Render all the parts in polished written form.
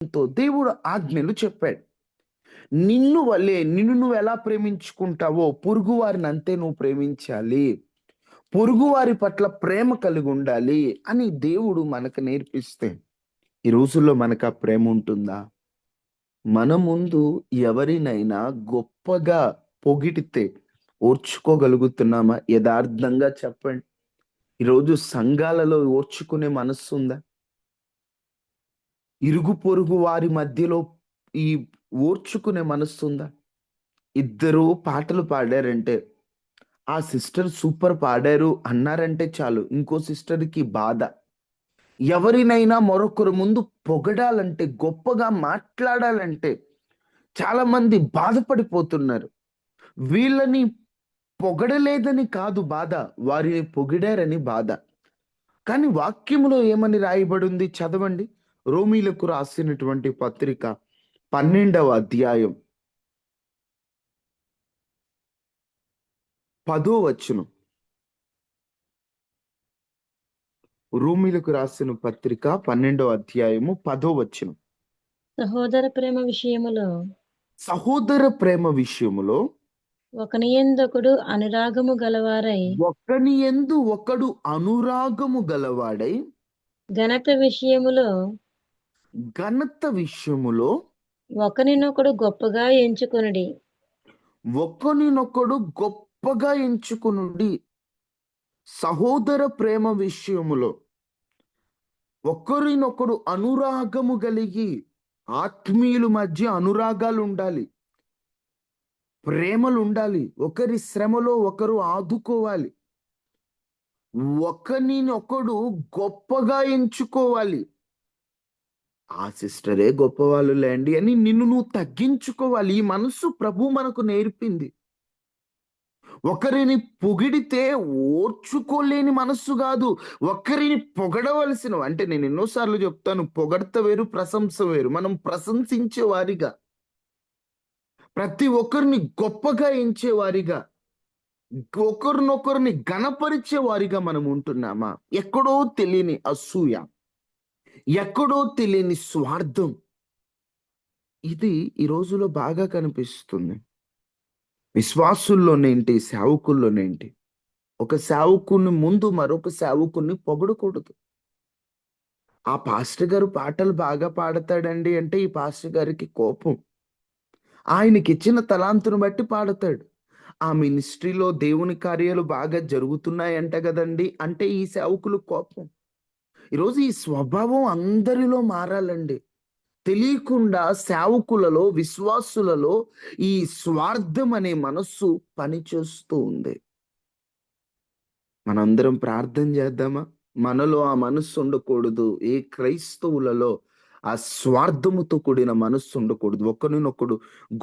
దేవుడు ఆజ్ఞలు చెప్పాడు. నిన్ను నువ్వు ఎలా ప్రేమించుకుంటావో పొరుగు వారిని అంతే నువ్వు ప్రేమించాలి. పొరుగు వారి పట్ల ప్రేమ కలిగి ఉండాలి అని దేవుడు మనకు నేర్పిస్తే ఈ రోజుల్లో మనకు ఆ ప్రేమ ఉంటుందా? మన ముందు ఎవరినైనా గొప్పగా పొగిడితే ఓర్చుకోగలుగుతున్నామా? యథార్థంగా చెప్పండి. ఈరోజు సంఘాలలో ఓర్చుకునే మనస్సుందా? ఇరుగు పొరుగు వారి మధ్యలో ఈ ఓర్చుకునే మనస్సుందా? ఇద్దరు పాటలు పాడారంటే, ఆ సిస్టర్ సూపర్ పాడారు అన్నారంటే చాలు, ఇంకో సిస్టర్‌కి బాధ. ఎవరినైనా మరొకరు ముందు పొగడాలంటే, గొప్పగా మాట్లాడాలంటే చాలామంది బాధపడిపోతున్నారు. వీళ్ళని పొగడలేదని కాదు బాధ, వారిని పొగిడారని బాధ. కానీ వాక్యములో ఏమని రాయబడింది చదవండి. రోమీలకు రాసినటువంటి పత్రిక 12వ అధ్యాయం 10వ వచనం. రోమీలకు రాసిన పత్రిక 12వ అధ్యాయము 10వ వచనం. సహోదర ప్రేమ విషయములో సహోదర ప్రేమ విషయములో ఒకనియందొకడు అనురాగము గలవారై, ఒకని యందు ఒకడు అనురాగము గలవాడై, ఘనత విషయములో ఘనత విషయములో ఒకనినొకడు గొప్పగా ఎంచుకొనుడి. ఒకనినొకడు గొప్పగా ఎంచుకొనుడి. సహోదర ప్రేమ విషయములో ఒకరినొకడు అనురాగము కలిగి, ఆత్మీయుల మధ్య అనురాగాలు ఉండాలి, ప్రేమలు ఉండాలి, ఒకరి శ్రమలో ఒకరు ఆదుకోవాలి, ఒకరినొకడు గొప్పగా ఎంచుకోవాలి. ఆ సిస్టరే గొప్పవాళ్ళు లేండి అని నిన్ను నువ్వు తగ్గించుకోవాలి. ఈ మనసు ప్రభు మనకు నేర్పింది. ఒకరిని పొగిడితే ఓర్చుకోలేని మనస్సు కాదు, ఒకరిని పొగడవలసిన, అంటే నేను ఎన్నోసార్లు చెప్తాను, పొగడ్త వేరు, ప్రశంస వేరు. మనం ప్రశంసించే వారిగా, ప్రతి ఒక్కరిని గొప్పగా ఎంచే వారిగా, ఒకరినొకరిని గణపరిచే వారిగా మనం ఉంటున్నామా? ఎక్కడో తెలియని అసూయ, ఎక్కడో తెలియని స్వార్థం, ఇది ఈ రోజులో బాగా కనిపిస్తుంది. విశ్వాసుల్లోనేంటి, సేవకుల్లోనేంటి. ఒక సేవకుని ముందు మరొక సేవకుని పొగడకూడదు. ఆ పాస్టర్ గారు పాటలు బాగా పాడతాడండి అంటే ఈ పాస్టర్ గారికి కోపం. ఆయనకిచ్చిన తలాంతును బట్టి పాడతాడు. ఆ మినిస్ట్రీలో దేవుని కార్యాలు బాగా జరుగుతున్నాయంట గదండీ అంటే ఈ సేవకులు కోపం. ఈరోజు ఈ స్వభావం అందరిలో మారాలండి. తెలియకుండా సేవకులలో, విశ్వాసులలో ఈ స్వార్థం అనే మనస్సు పనిచేస్తూ ఉంది. మనందరం ప్రార్థన చేద్దామా? మనలో ఆ మనస్సు ఉండకూడదు. ఏ క్రైస్తవులలో ఆ స్వార్థముతో కూడిన మనస్సు ఉండకూడదు. ఒకరినొకడు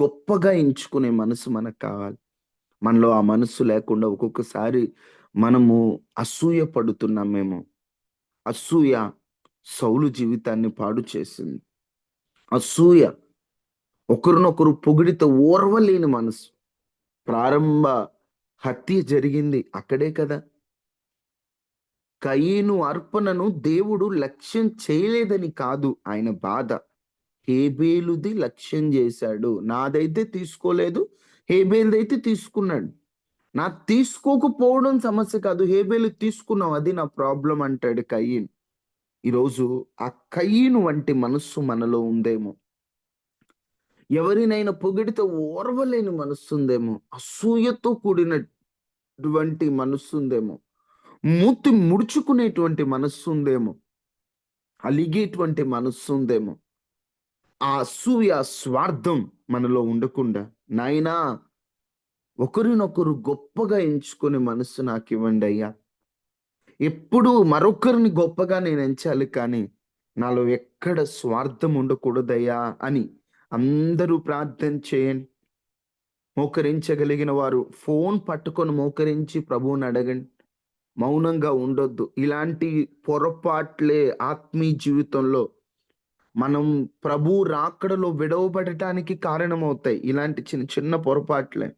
గొప్పగా ఎంచుకునే మనసు మనకు కావాలి. మనలో ఆ మనస్సు లేకుండా ఒక్కొక్కసారి మనము అసూయ పడుతున్నామేమో. అసూయ సౌలు జీవితాన్ని పాడు చేసింది. అసూయ ఒకరినొకరు పొగిడితే ఓర్వలేని మనసు. ప్రారంభ హత్య జరిగింది అక్కడే కదా. కయీను అర్పణను దేవుడు లక్ష్యం చేయలేదని కాదు ఆయన బాధ. హేబేలుది లక్ష్యం చేశాడు. నాదైతే తీసుకోలేదు, హేబేలుదైతే తీసుకున్నాడు. నా తీసుకోకపోవడం సమస్య కాదు, హేబేలు తీసుకున్నావు, అది నా ప్రాబ్లం అంటాడు కయీన్. ఈరోజు ఆ కయీను వంటి మనస్సు మనలో ఉందేమో. ఎవరినైనా పొగిడితే ఓర్వలేని మనస్సుందేమో, అసూయతో కూడినటువంటి మనస్సుందేమో, మూతి ముడుచుకునేటువంటి మనస్సుందేమో, అలిగేటువంటి మనస్సుందేమో. ఆ అసూయ, స్వార్థం మనలో ఉండకుండా, నాయనా ఒకరినొకరు గొప్పగా ఎంచుకునే మనస్సు నాకివ్వండి అయ్యా. ఎప్పుడు మరొకరిని గొప్పగా నేను ఎంచాలి కానీ నాలో ఎక్కడ స్వార్థం ఉండకూడదయ్యా అని అందరూ ప్రార్థన చేయండి. మోకరించగలిగిన వారు ఫోన్ పట్టుకొని మోకరించి ప్రభువుని అడగండి. మౌనంగా ఉండొద్దు. ఇలాంటి పొరపాట్లే ఆత్మీయ జీవితంలో మనం ప్రభు రాకడలో విడవబడటానికి కారణమవుతాయి. ఇలాంటి చిన్న చిన్న పొరపాట్లే.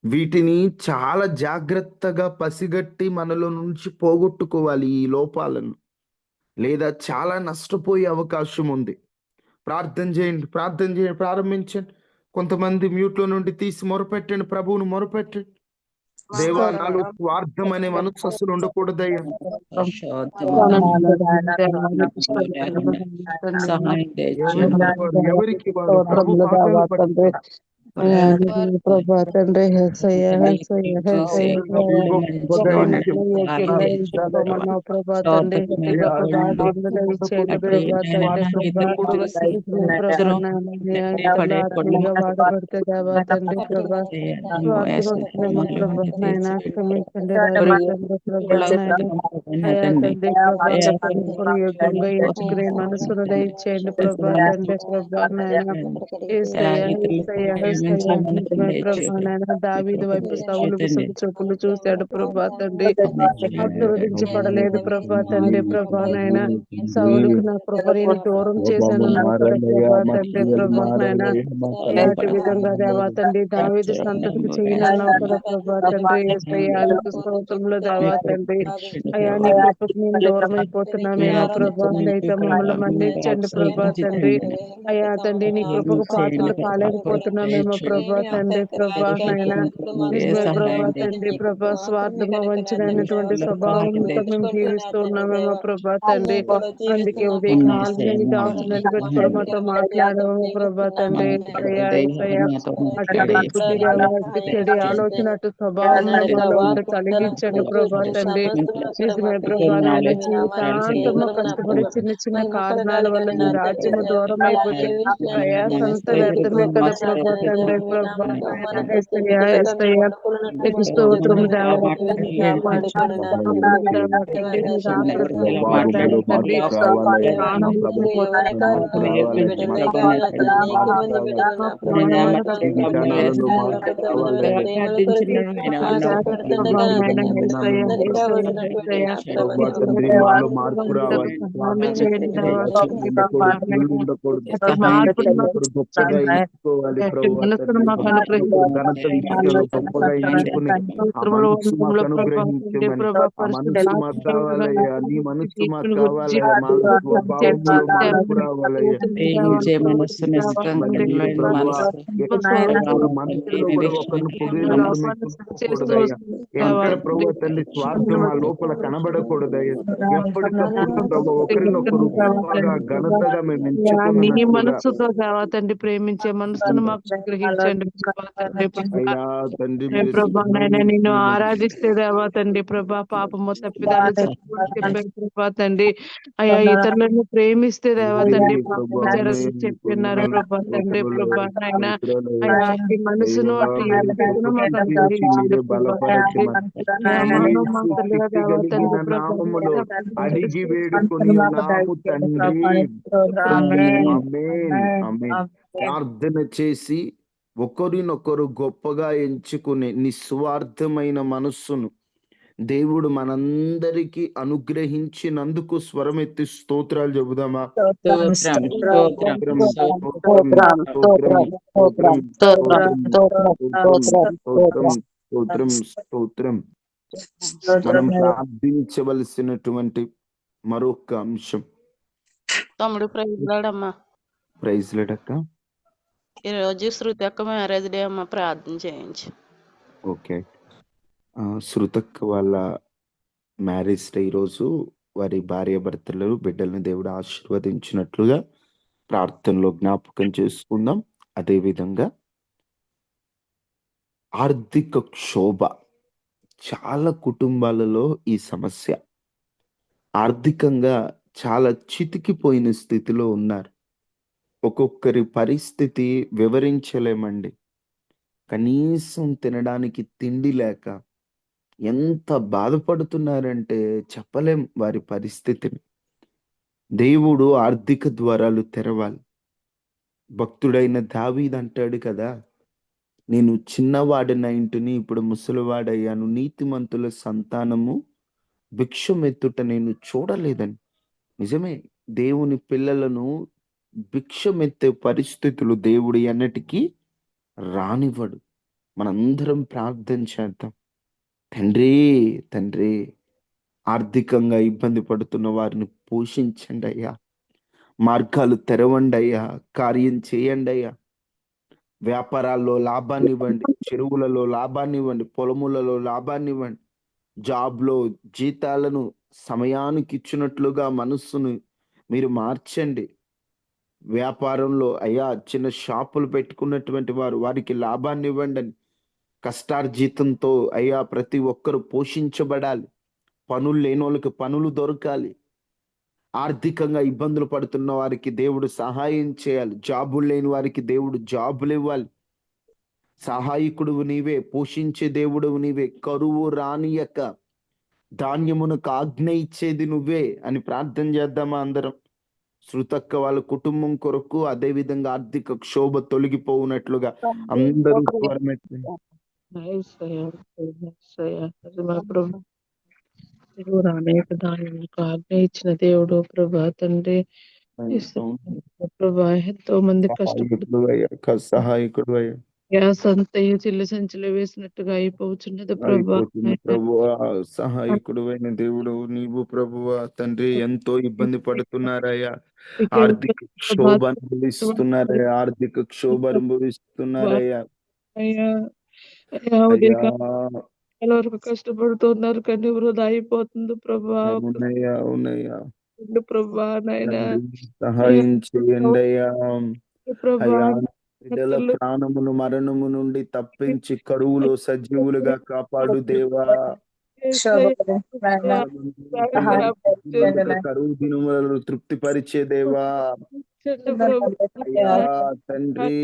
వీటిని చాలా జాగ్రత్తగా పసిగట్టి మనలో నుంచి పోగొట్టుకోవాలి ఈ లోపాలను. లేదా చాలా నష్టపోయే అవకాశం ఉంది. ప్రార్థన చేయండి, ప్రార్థన చేయండి, ప్రారంభించండి. కొంతమంది మ్యూట్లో నుండి తీసి మొరపెట్టండి, ప్రభువును మొరపెట్టండి. దేవా, స్తోత్రం నాలో స్వార్థం అనే మనసు అసలు ఉండకూడదయ్యా. సహాయం ఎవరికి దయచేయండి. వారు ఎవరికి వారు ప్రభు పాదాలు పట్టుకున్నారు. ప్రభా తండ్రి హెచ్చయ్య హెచ్చయ్య హెచ్చయ్య గొప్పగా ఎంచుకున్నారు. ఎంచుకోమన్నావు ప్రభా తండ్రి అయ్యా, గొప్ప ఈ భాగ్యములు మనసు ఇచ్చేయండి ఉండకూడదు, ప్రభా తండ్రి స్వార్థం ప్రభా ఉండకూడదు. ప్రభా ఇతరుల ఆత్మీయంగా వాడబడితే దేవా తండ్రి ప్రభా స్వార్థపరుచున్నాము ప్రభా నాయన క్షమించండి రాజా తండ్రి ప్రభా నాయన అయా తండ్రి ప్రభా గొప్ప యోగ్యంగా ఎంచుకునే మనసును దయచేయండి ప్రభా తండ్రి ప్రభా నాయన యేసయ్య యేసయ్య యేసయ్య నిజమే ప్రభా నాయన దావీదు వైపు సౌలు విసుగు చూపులు చూశాడు ప్రభా తండ్రి ఆశీర్వదించబడలేదు ప్రభా తండ్రి ప్రభా నాయన సౌలుకు నా కృప నేను దూరం చేశాను అన్నావు కదా ప్రభా తండ్రి ప్రభా నాయన అలాంటి విధంగా దేవా తండ్రి దావీదు సంతతికి చేయనన్నావు కదా ప్రభా తండ్రి యేసయ్య నీకు స్తోత్రములు దేవా తండ్రి అయా నీ కృపకు మేము దూరం అయిపోతున్నామేమో ప్రభా అయితే మమ్మల్ని మన్నించండి ప్రభా తండ్రి అయా తండ్రి నీ కృపకు పాత్రలు కాలేకపోతున్నామేమో ప్రభా తండ్రి ప్రభా నాయన నిజమే ప్రభా తండ్రి ప్రభా స్వార్థమ వంచినటువంటి స్వభావంతో మేము జీవిస్తూ ఉన్నామేమో ప్రభా తండ్రి అందుకే ఉదయ కాలం నీ దాసులని పెట్టుకుని మాతో మాట్లాడమేమో ప్రభా తండ్రి ఏసయ్యా ఏసయ్యా అటు దుర్బుద్ధి అటు చెడు ఆలోచన అటు స్వభావం మాలో ఉంటే కలిగించండి ప్రభా తండ్రి నిజమే ప్రభా నాయన జీవితాంతము కష్టపడి చిన్న చిన్న కారణాల వల్ల నీ రాజ్యము దూరం అయిపోతే ప్రయాసంతా వ్యర్థమే కదా ప్రభా తండ్రి ప్రభా నాయన యేసయ్యా యేసయ్యా నీకు స్తోత్రము దేవా తండ్రి ప్రభా దేవా తండ్రి నీ రాకడ వాక్యలో తండ్రి మార్పు రావాలయ్యా. మా ప్రాణం ప్రభు విడిపోతుంది మార్పు రావాలయ్యా. మా జీవితాల్లో మార్పు రావాలయ్యా. విధానాలలో మార్పు రావాలయ్యా. ప్రభా తండ్రి, మాలో మార్పు రావాలి. ఒకరు ఉండకూడదు. ఒకరు గొప్పగా ఎంచుకోవాలి ప్రభా తండ్రి. ఒకరు ఘనత విషయంలో గొప్పగా ఎంచుకుని ఆ మనసు మాకు అనుగ్రహించమని. ఆ మనసు మాకు కావాలయ్యా. నీ మనసు మాకు కావాలయ్యా. మా స్వభావంలో మార్పు రావాలయ్యా. ప్రభువా, ఎక్కడ మనసులో కూడా ఒకరిని పొగిడినప్పుడు మీకు ఉండకూడదయ్యా. ఎక్కడ ప్రభు తండ్రి స్వార్థం ఆ లోపల కనబడకూడదయ్యా. ఎప్పటికప్పుడు ప్రభు ఒకరినొకరు గొప్పగా ఘనతగా మేము నీ ఎంచుకున్నట్టుగా మనసుతో దేవా తండ్రి ప్రేమించే మనసును మాకు అనుగ్రహించండి ప్రభా తండ్రి ప్రభా అయ్యా తండ్రి, మీరు ప్రభా నాయన నిన్ను సిద్ధమైన ఆరాధిస్తే దేవా తండ్రి ప్రభా పాపము తప్పిదాలు చెప్పారు ప్రభా తండ్రి అయా ఇతరులను ప్రేమిస్తే దేవా తండ్రి పాపము జరగదు చెప్పినారు ప్రభా తండ్రి ప్రభా నాయన అయా అట్టి మనసును అట్టి యోగ్యతను మాకు అనుగ్రహించండి ప్రభా తండ్రి అయా మానవ మాతలుగా దేవా తండ్రి ప్రభా నామములో అడిగి వేడుకొని ఉన్నాము తండ్రి. ఆమేన్, ఆమేన్. ప్రార్థన చేసి ఒకరినొకరు గొప్పగా ఎంచుకునే నిస్వార్థమైన మనస్సును దేవుడు మనందరికీ అనుగ్రహించినందుకు స్వరమెత్తి స్తోత్రాలు చెబుదామా? స్తోత్రం, స్తోత్రం, స్తోత్రం, స్తోత్రం, స్తోత్రం, స్తోత్రం, స్తోత్రం. మనం ప్రార్థించవలసినటువంటి మరొక అంశం. తమ్ముడు ప్రైజ్లాడమ్మా. ప్రైజ్ లేడక్క. ఈరోజు శృతి అక్క మ్యారేజ్ డే అమ్మ, ప్రార్థన చేయించు. ఓకే. శృతక్క వాళ్ళ మ్యారేజ్ డే ఈరోజు. వారి భార్యాభర్తలు బిడ్డలను దేవుడు ఆశీర్వదించినట్లుగా ప్రార్థనలో జ్ఞాపకం చేసుకుందాం. అదేవిధంగా ఆర్థిక క్షోభ, చాలా కుటుంబాలలో ఈ సమస్య. ఆర్థికంగా చాలా చితికిపోయిన స్థితిలో ఉన్నారు. ఒక్కొక్కరి పరిస్థితి వివరించలేమండి. కనీసం తినడానికి తిండి లేక ఎంత బాధపడుతున్నారంటే చెప్పలేం వారి పరిస్థితిని. దేవుడు ఆర్థిక ద్వారాలు తెరవాలి. భక్తుడైన దావీదు అంటాడు కదా, నేను చిన్నవాడినైంటిని, ఇప్పుడు ముసలివాడయ్యాను, నీతిమంతుల సంతానము భిక్షమెత్తుట నేను చూడలేదని. నిజమే, దేవుని పిల్లలను భిక్షమెత్తే పరిస్థితులు దేవుడు ఎన్నటికీ రానివ్వడు. మనందరం ప్రార్థన చేద్దాం. తండ్రి, తండ్రి, ఆర్థికంగా ఇబ్బంది పడుతున్న వారిని పోషించండి అయ్యా. మార్గాలు తెరవండి అయ్యా, కార్యం చేయండి అయ్యా. వ్యాపారాల్లో లాభాన్ని ఇవ్వండి, చెరువులలో లాభాన్ని ఇవ్వండి, పొలములలో లాభాన్ని ఇవ్వండి. జాబ్లో జీతాలను సమయానికి ఇచ్చినట్లుగా మనస్సును మీరు మార్చండి. వ్యాపారంలో అయ్యా చిన్న షాపులు పెట్టుకున్నటువంటి వారికి లాభాన్ని ఇవ్వండి. కష్టార్జితంతో అయ్యా ప్రతి ఒక్కరు పోషించబడాలి. పనులు లేని వాళ్ళకి పనులు దొరకాలి. ఆర్థికంగా ఇబ్బందులు పడుతున్న వారికి దేవుడు సహాయం చేయాలి. జాబులు లేని వారికి దేవుడు జాబులు ఇవ్వాలి. సహాయకుడువు నీవే, పోషించే దేవుడువు నీవే, కరువు రానియక ధాన్యమునకు ఆజ్ఞ ఇచ్చేది నువ్వే అని ప్రార్థన చేద్దామా అందరం? శృతక్క వాళ్ళ కుటుంబం కొరకు, అదే విధంగా ఆర్థిక క్షోభ తొలగిపోవునట్లుగా అందరూ స్వరమెత్తి అనేక దానికి ఆజ్ఞ ఇచ్చిన దేవుడు ప్రభా తండ్రి. ప్రభా ఎంతో మంది కష్టపడుతున్నారు. సహాయకుడు అయ్యా, గ్యాస్ అంతయు చిల్లు సంచిలో వేసినట్టుగా అయిపోతున్నది ప్రభా. ప్రభువా, సహాయకుడు అయిన దేవుడు నీవు ప్రభువా తండ్రి. ఎంతో ఇబ్బంది పడుతున్నారయ్యా, ఆర్థిక క్షోభ అనుభవిస్తున్నారయ్యా, ఆర్థిక క్షోభ అనుభవిస్తున్నారయ్యా. అయ్యా అయ్యా వరకు కష్టపడుతున్నారు కానీ వృధా అయిపోతుంది ప్రభా. అవునయ్యా, అవునయ్యా ప్రభా నాయన సహాయం చేయండి అయ్యా. ప్రభా అయ్యా బిడ్డల ప్రాణమును మరణము నుండి తప్పించి కరువులో సజీవులుగా కాపాడు దేవా. కరువు దినములను తృప్తిపరిచే దేవా. అయ్యా తండ్రి,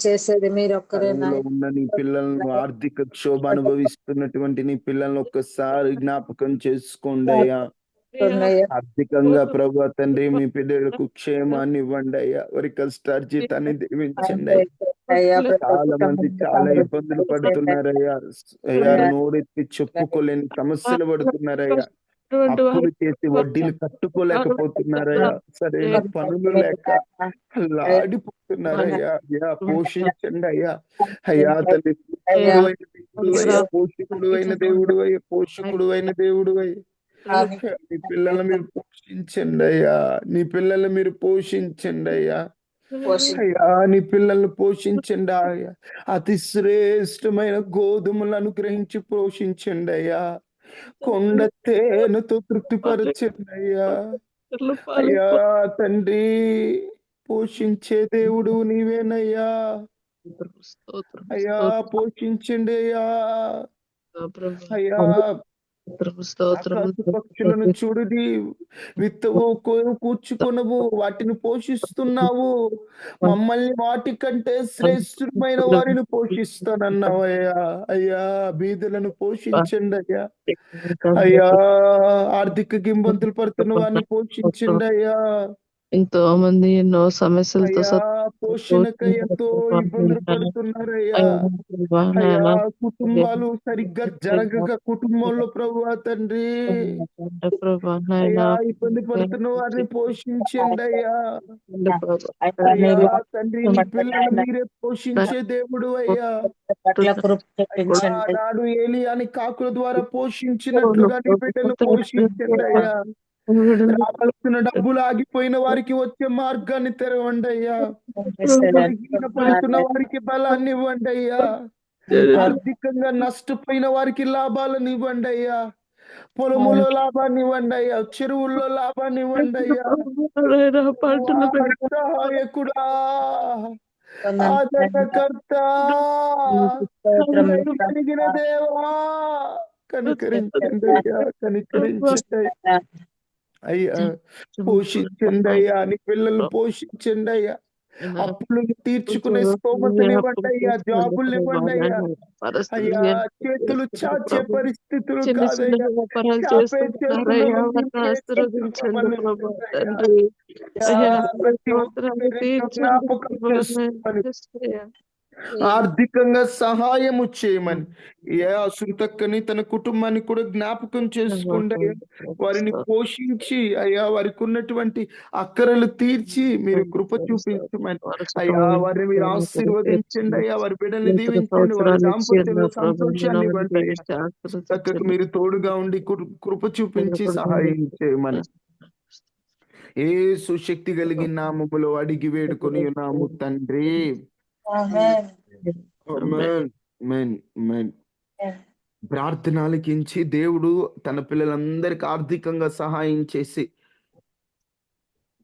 చేసేది మీరు ఒక్కరేనా? కరువులో ఉన్న నీ పిల్లలను, ఆర్థిక క్షోభ అనుభవిస్తున్నటువంటి నీ పిల్లలను ఒక్కసారి జ్ఞాపకం చేసుకోండి అయ్యా. ఆర్థికంగా ప్రభు తండ్రి మీ పిల్లలకు క్షేమాన్ని ఇవ్వండి అయ్యా. వారి కష్టార్జితాన్ని దీవించండి అయ్యా. చాలా మంది చాలా ఇబ్బందులు పడుతున్నారయ్యా. అయ్యా నోరెత్తి చెప్పుకోలేని సమస్యలు పడుతున్నారయ్యా. అప్పులు చేసి వడ్డీలు కట్టుకోలేకపోతున్నారయ్యా. సరైన పనులు లేక లాడిపోతున్నారయ్యా. అయ్యా పోషించండి అయ్యా. అయ్యా తల్లి పోషకుడు అయిన దేవుడు అయ్యా, పోషకుడు అయిన దేవుడు అయ్యా. నీ పిల్లలు మీరు పోషించండి అయ్యా, నీ పిల్లలు మీరు పోషించండి అయ్యా. అయ్యా నీ పిల్లల్ని పోషించండి అయ్యా. అతి శ్రేష్టమైన గోధుమలు అనుగ్రహించి పోషించండి అయ్యా. కొండ తేనెతో తృప్తిపరచండి అయ్యా. అయ్యా తండ్రి, పోషించే దేవుడు నీవేనయ్యా. అయ్యా పోషించండి అయ్యా. అయ్యా పక్షులను చూడుది, విత్తవు కూర్చుకొనవు, వాటిని పోషిస్తున్నావు. మమ్మల్ని వాటి కంటే శ్రేష్ఠమైన వారిని పోషిస్తానన్నావు అయ్యా. అయ్యా బీదలను పోషించండి అయ్యా. అయ్యా ఆర్థిక ఇబ్బందులు పడుతున్న వారిని పోషించండి అయ్యా. ఎంతో మంది ఎన్నో సమస్యలతో పోషణకై ఎంతో ఇబ్బందులు పడుతున్నారయ్యా. అయ్యా కుటుంబాలు సరిగ్గా జరగక కుటుంబంలో ప్రభువా తండ్రి అయ్యా ఇబ్బంది పడుతున్న వారిని పోషించండి అయ్యా. అయ్యా తండ్రి నీ పిల్లలు మీరే పోషించే దేవుడు అయ్యా. నాడు ఏలియాని కాకుల ద్వారా పోషించినట్లుగా నీ బిడ్డలు పోషించండి అయ్యా. రావాల్సిన డబ్బులు ఆగిపోయిన వారికి వచ్చే మార్గాన్ని తెరవండి అయ్యా. పడుతున్న వారికి బలాన్ని ఇవ్వండి అయ్యా. ఆర్థికంగా నష్టపోయిన వారికి లాభాలను ఇవ్వండి అయ్యా. పొలములో లాభాన్ని ఇవ్వండి అయ్యా. చెరువుల్లో లాభాన్ని ఇవ్వండి అయ్యా. సహాయకుడా, ఆదరణకర్త, కలిగిన దేవా కనికరించండి అయ్యా, కనికరించండి అయ్యా. పోషించండి అయ్యా, నీ పిల్లలు పోషించండి అయ్యా. అప్పులను తీర్చుకునే స్తోమతలు ఇవ్వండి అయ్యా. జాబులు ఇవ్వండి అయ్యా. అయ్యా చేతులు చాచే పరిస్థితులు కాదయ్యా. చాపే ఆర్థికంగా సహాయము చేయమని ఏ శృతక్కని తన కుటుంబాన్ని కూడా జ్ఞాపకం చేసుకుంటే వారిని పోషించి అయ్యా వారికి ఉన్నటువంటి అక్కరలు తీర్చి మీరు కృప చూపించమని అయ్యా. వారిని మీరు ఆశీర్వదించండి అయ్యా. వారి బిడ్డల్ని దీవించండి. వారి దాంపత్యంలో సంతోషాన్ని ఇవ్వండి. చక్కగా మీరు తోడుగా ఉండి కృప చూపించి సహాయం చేయమని యేసు శక్తి కలిగిన నామములో అడిగి వేడుకొని ఉన్నాము తండ్రి. ఆమేన్. ఆమేన్. ఆమేన్. ఆమేన్. ప్రార్థన ఆలకించి దేవుడు తన పిల్లలందరికీ ఆర్థికంగా సహాయం చేసి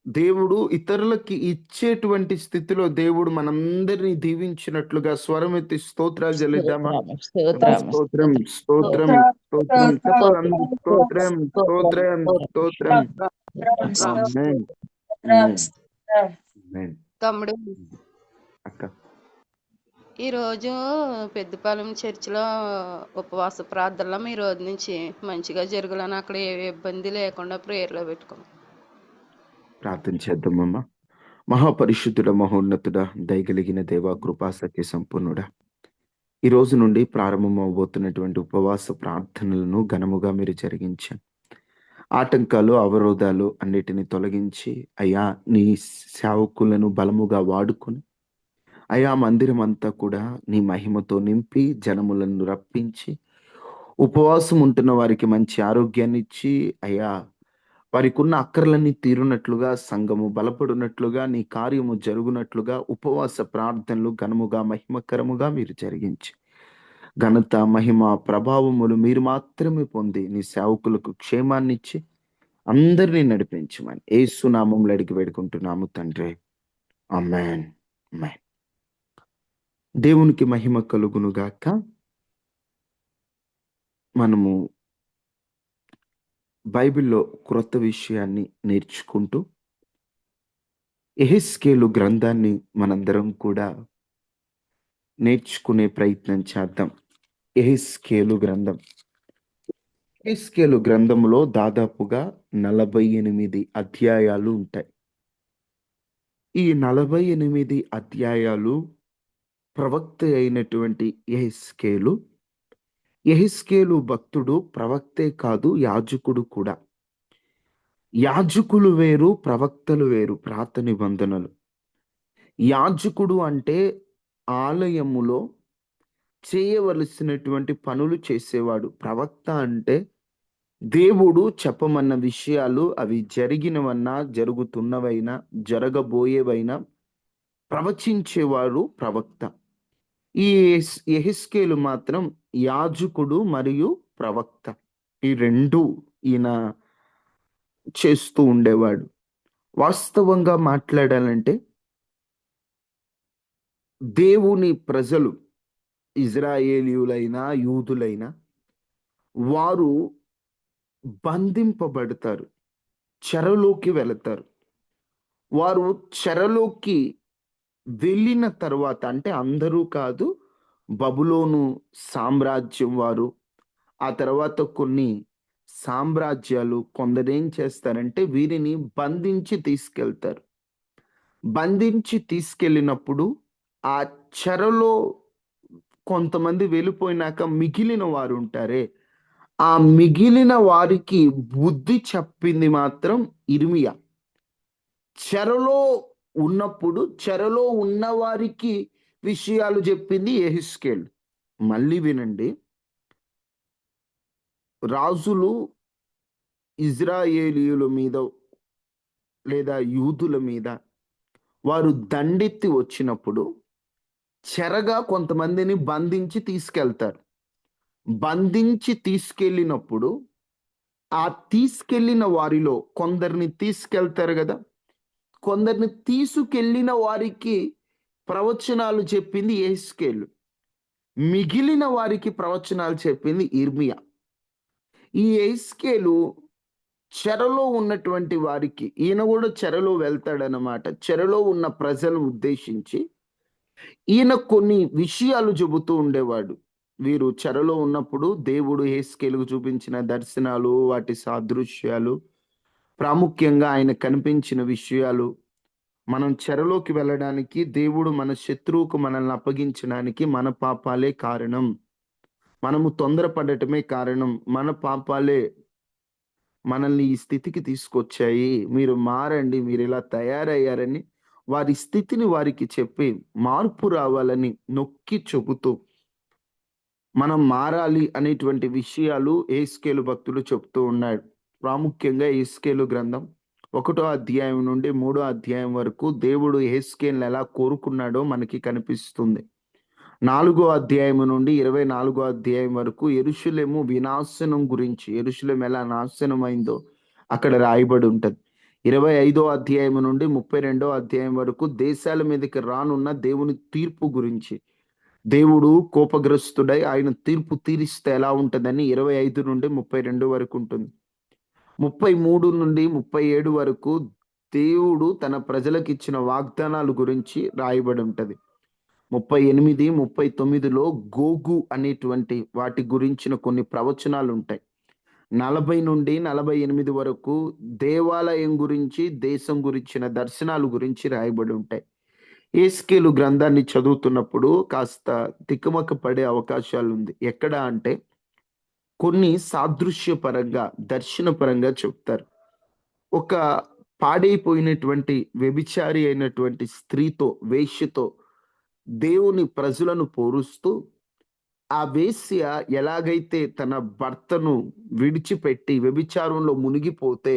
దేవుడు ఇతరులకి ఇచ్చేటువంటి స్థితిలో దేవుడు మనందరినీ దీవించినట్లుగా స్వరమెత్తి స్తోత్రాలు చెల్లిద్దామా? స్తోత్రం, స్తోత్రం, స్తోత్రం, చెప్పాలి. స్తోత్రం, స్తోత్రం, స్తోత్రం. ఆమేన్. ఆమేన్. ఆమేన్. తమ్ముడు, అక్క ఈరోజు పెద్దపాలెం చర్చిలో ఉపవాస ప్రార్థనలో మీ రోజు నుంచి మంచిగా జరగాలని అక్కడ ఏ ఇబ్బంది లేకుండా ప్రేయర్లో పెట్టుకోండి. ప్రార్థన చేద్దామమ్మా. మహాపరిశుద్ధుడ, మహోన్నతుడ, దయగలిగిన దేవ, కృపా సత్య సంపూర్ణుడా, ఈ రోజు నుండి ప్రారంభమవబోతున్నటువంటి ఉపవాస ప్రార్థనలను ఘనముగా మీరు జరిగించారు. ఆటంకాలు, అవరోధాలు అన్నిటిని తొలగించి అయ్యా నీ సేవకులను బలముగా వాడుకొని అయా మందిరం అంతా కూడా నీ మహిమతో నింపి జనములను రప్పించి ఉపవాసం ఉంటున్న వారికి మంచి ఆరోగ్యాన్ని ఇచ్చి అయ్యా వారికి ఉన్న అక్కర్లన్నీ తీరునట్లుగా, సంఘము బలపడినట్లుగా, నీ కార్యము జరుగునట్లుగా ఉపవాస ప్రార్థనలు ఘనముగా మహిమకరముగా మీరు జరిగించి ఘనత, మహిమ, ప్రభావములు మీరు మాత్రమే పొంది నీ సేవకులకు క్షేమాన్ని ఇచ్చి అందరినీ నడిపించమని యేసు నామములో అడిగి వేడుకుంటున్నాము తండ్రి. ఆమేన్. ఆమేన్. దేవునికి మహిమ కలుగునుగాక. మనము బైబిల్లో క్రొత్త విషయాన్ని నేర్చుకుంటూ యెహెజ్కేలు గ్రంథాన్ని మనందరం కూడా నేర్చుకునే ప్రయత్నం చేద్దాం. యెహెజ్కేలు గ్రంథం. యెహెజ్కేలు గ్రంథంలో దాదాపుగా 48 అధ్యాయాలు ఉంటాయి. ఈ 48 అధ్యాయాలు ప్రవక్త అయినటువంటి యెహెజ్కేలు భక్తుడు ప్రవక్తే కాదు, యాజకుడు కూడా. యాజకులు వేరు, ప్రవక్తలు వేరు. పాత నిబంధనలు యాజకుడు అంటే ఆలయములో చేయవలసినటువంటి పనులు చేసేవాడు. ప్రవక్త అంటే దేవుడు చెప్పమన్న విషయాలు, అవి జరిగినవన్నా, జరుగుతున్నవైనా, జరగబోయేవైనా ప్రవచించేవాడు ప్రవక్త. ఈ యెహెజ్కేలు మాత్రం యాజకుడు మరియు ప్రవక్త, ఈ రెండు ఈయన చేస్తూ ఉండేవాడు. వాస్తవంగా మాట్లాడాలంటే దేవుని ప్రజలు, ఇజ్రాయేలీయులైనా యూదులైనా, వారు బంధింపబడతారు, చెరలోకి వెళతారు. వారు చెరలోకి వెళ్ళిన తర్వాత, అంటే అందరూ కాదు, బబులోను సామ్రాజ్యం వారు, ఆ తర్వాత కొన్ని సామ్రాజ్యాలు కొందరేం చేస్తారంటే వీరిని బంధించి తీసుకెళ్తారు. బంధించి తీసుకెళ్ళినప్పుడు ఆ చెరలో కొంతమంది వెళ్ళిపోయినాక మిగిలిన వారు ఉంటారే, ఆ మిగిలిన వారికి బుద్ధి చెప్పింది మాత్రం ఇర్మియా. చెరలో ఉన్నప్పుడు చెరలో ఉన్న వారికి విషయాలు చెప్పింది యెహెజ్కేలు. మళ్ళీ వినండి, రాజులు ఇజ్రాయేలీయుల మీద లేదా యూదుల మీద వారు దండెత్తి వచ్చినప్పుడు చెరగా కొంతమందిని బంధించి తీసుకెళ్తారు. బంధించి తీసుకెళ్ళినప్పుడు ఆ తీసుకెళ్ళిన వారిలో కొందరిని తీసుకెళ్తారు కదా, కొందరిని తీసుకెళ్ళిన వారికి ప్రవచనాలు చెప్పింది యెహెజ్కేలు, మిగిలిన వారికి ప్రవచనాలు చెప్పింది ఇర్మియా. ఈ యెహెజ్కేలు చెరలో ఉన్నటువంటి వారికి, ఈయన కూడా చెరలో వెళ్తాడనమాట, చెరలో ఉన్న ప్రజలను ఉద్దేశించి ఈయన కొన్ని విషయాలు చెబుతూ ఉండేవాడు. వీరు చెరలో ఉన్నప్పుడు దేవుడు యెహెజ్కేలుకు చూపించిన దర్శనాలు, వాటి సాదృశ్యాలు, ప్రాముఖ్యంగా ఆయన కనిపించిన విషయాలు, మనం చెరలోకి వెళ్ళడానికి, దేవుడు మన శత్రువుకు మనల్ని అప్పగించడానికి మన పాపాలే కారణం, మనము తొందరపడటమే కారణం, మన పాపాలే మనల్ని ఈ స్థితికి తీసుకొచ్చాయి, మీరు మారండి, మీరు ఇలా తయారయ్యారని వారి స్థితిని వారికి చెప్పి మార్పు రావాలని నొక్కి చెబుతూ మనం మారాలి అనేటువంటి విషయాలు యెహెజ్కేలు భక్తుడు చెప్తూ ఉన్నాడు. ప్రాముఖ్యంగా యెహెజ్కేలు గ్రంథం 1వ అధ్యాయం నుండి 3వ అధ్యాయం వరకు దేవుడు యెహెజ్కేలును ఎలా కోరుకున్నాడో మనకి కనిపిస్తుంది. 4వ అధ్యాయం నుండి 24వ అధ్యాయం వరకు యెరూషలేము వినాశనం గురించి, యెరూషలేము ఎలా నాశనమైందో అక్కడ రాయబడి ఉంటది. 25వ అధ్యాయం నుండి 32వ అధ్యాయం వరకు దేశాల మీదకి రానున్న దేవుని తీర్పు గురించి, దేవుడు కోపగ్రస్తుడై ఆయన తీర్పు తీరిస్తే ఎలా ఉంటదని 25 నుండి 32 వరకు ఉంటుంది. 33 నుండి 37 వరకు దేవుడు తన ప్రజలకు ఇచ్చిన వాగ్దానాల గురించి రాయబడి ఉంటది. 38, 39లో గోగు అనేటువంటి వాటి గురించిన కొన్ని ప్రవచనాలు ఉంటాయి. 40 నుండి 48 వరకు దేవాలయం గురించి, దేశం గురించిన దర్శనాలు గురించి రాయబడి ఉంటాయి. యెహెజ్కేలు గ్రంథాన్ని చదువుతున్నప్పుడు కాస్త తికమక పడే అవకాశాలు ఉంది. ఎక్కడ అంటే కొన్ని సాదృశ్యపరంగా, దర్శనపరంగా చెప్తారు. ఒక పాడైపోయినటువంటి వ్యభిచారి అయినటువంటి స్త్రీతో, వేశ్యతో దేవుని ప్రజలను పోరుస్తూ, ఆ వేశ్య ఎలాగైతే తన భర్తను విడిచిపెట్టి వ్యభిచారంలో మునిగిపోతే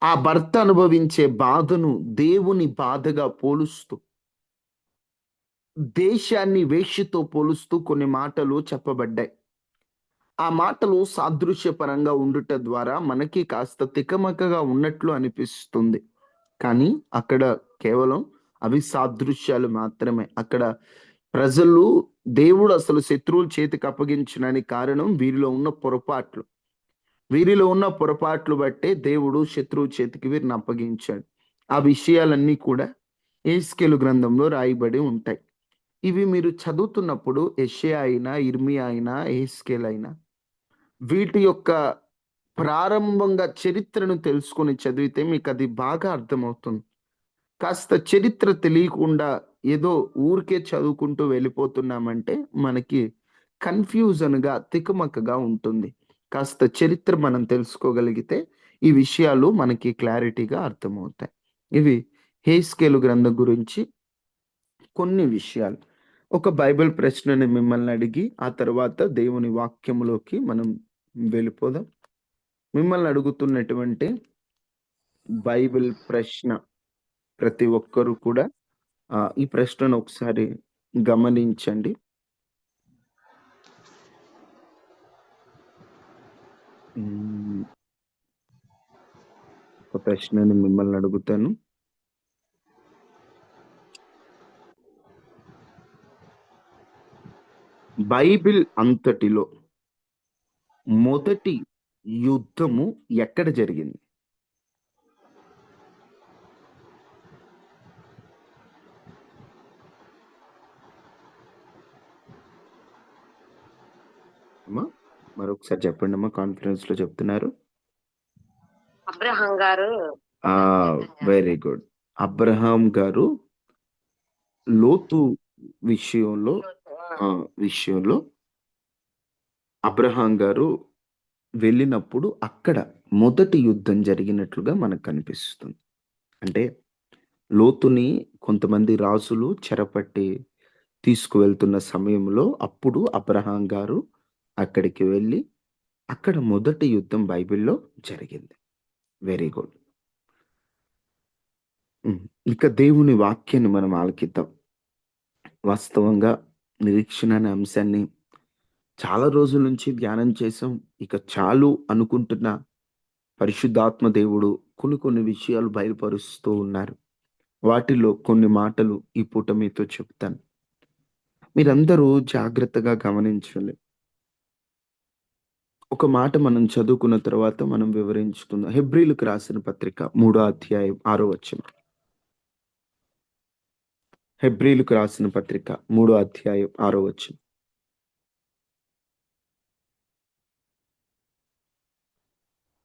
ఆ భర్త అనుభవించే బాధను దేవుని బాధగా పోలుస్తూ, దేశాన్ని వేశ్యతో పోలుస్తూ కొన్ని మాటలు చెప్పబడ్డాయి. ఆ మాటలు సాదృశ్యపరంగా ఉండుట ద్వారా మనకి కాస్త తికమకగా ఉన్నట్లు అనిపిస్తుంది. కానీ అక్కడ కేవలం అవి సాదృశ్యాలు మాత్రమే. అక్కడ ప్రజలు దేవుడు అసలు శత్రువుల చేతికి అప్పగించడానికి కారణం వీరిలో ఉన్న పొరపాట్లు బట్టే దేవుడు శత్రువు చేతికి వీరిని అప్పగించాడు. ఆ విషయాలన్నీ కూడా యెహెజ్కేలు గ్రంథంలో రాయబడి ఉంటాయి. ఇవి మీరు చదువుతున్నప్పుడు యెషయా అయినా, ఇర్మియా అయినా, యెహెజ్కేలు అయినా వీటి యొక్క ప్రారంభంగా చరిత్రను తెలుసుకొని చదివితే మీకు అది బాగా అర్థమవుతుంది. కాస్త చరిత్ర తెలియకుండా ఏదో ఊరికే చదువుకుంటూ వెళ్ళిపోతున్నామంటే మనకి కన్ఫ్యూజన్గా, తికమకగా ఉంటుంది. కాస్త చరిత్ర మనం తెలుసుకోగలిగితే ఈ విషయాలు మనకి క్లారిటీగా అర్థమవుతాయి. ఇవి యెహెజ్కేలు గ్రంథం గురించి కొన్ని విషయాలు. ఒక బైబిల్ ప్రశ్నని మిమ్మల్ని అడిగి ఆ తర్వాత దేవుని వాక్యములోకి మనం వెళ్ళిపోదాం. మిమ్మల్ని అడుగుతున్నటువంటి బైబిల్ ప్రశ్న, ప్రతి ఒక్కరూ కూడా ఈ ప్రశ్నను ఒకసారి గమనించండి. ఒక ప్రశ్నని మిమ్మల్ని అడుగుతాను. బైబిల్ అంతటిలో మొదటి యుద్ధము ఎక్కడ జరిగింది? అమ్మా మరొకసారి చెప్పండి అమ్మా, కాన్ఫరెన్స్ లో చెప్తున్నారు. అబ్రహాం గారు. Very good. అబ్రహాం గారు లోతు విషయంలో అబ్రహాం గారు వెళ్ళినప్పుడు అక్కడ మొదటి యుద్ధం జరిగినట్లుగా మనకు కనిపిస్తుంది. అంటే లోతుని కొంతమంది రాజులు చెరపట్టి తీసుకువెళ్తున్న సమయంలో అప్పుడు అబ్రహాం గారు అక్కడికి వెళ్ళి అక్కడ మొదటి యుద్ధం బైబిల్లో జరిగింది. Very good. ఇక దేవుని వాక్యాన్ని మనం ఆలకిద్దాం. వాస్తవంగా నిరీక్షణ అనే అంశాన్ని చాలా రోజుల నుంచి ధ్యానం చేసాం. ఇక చాలు అనుకుంటున్న పరిశుద్ధాత్మ దేవుడు కొన్ని విషయాలు బయలుపరుస్తూ ఉన్నారు. వాటిలో కొన్ని మాటలు ఈ పూట మీతో చెప్తాను. మీరందరూ జాగ్రత్తగా గమనించాలి. ఒక మాట మనం చదువుకున్న తర్వాత మనం వివరించుకుందాం. హెబ్రీలకు రాసిన పత్రిక 3వ అధ్యాయం 6వ వచనం. హెబ్రీలకు రాసిన పత్రిక 3వ అధ్యాయం 6వ వచనం.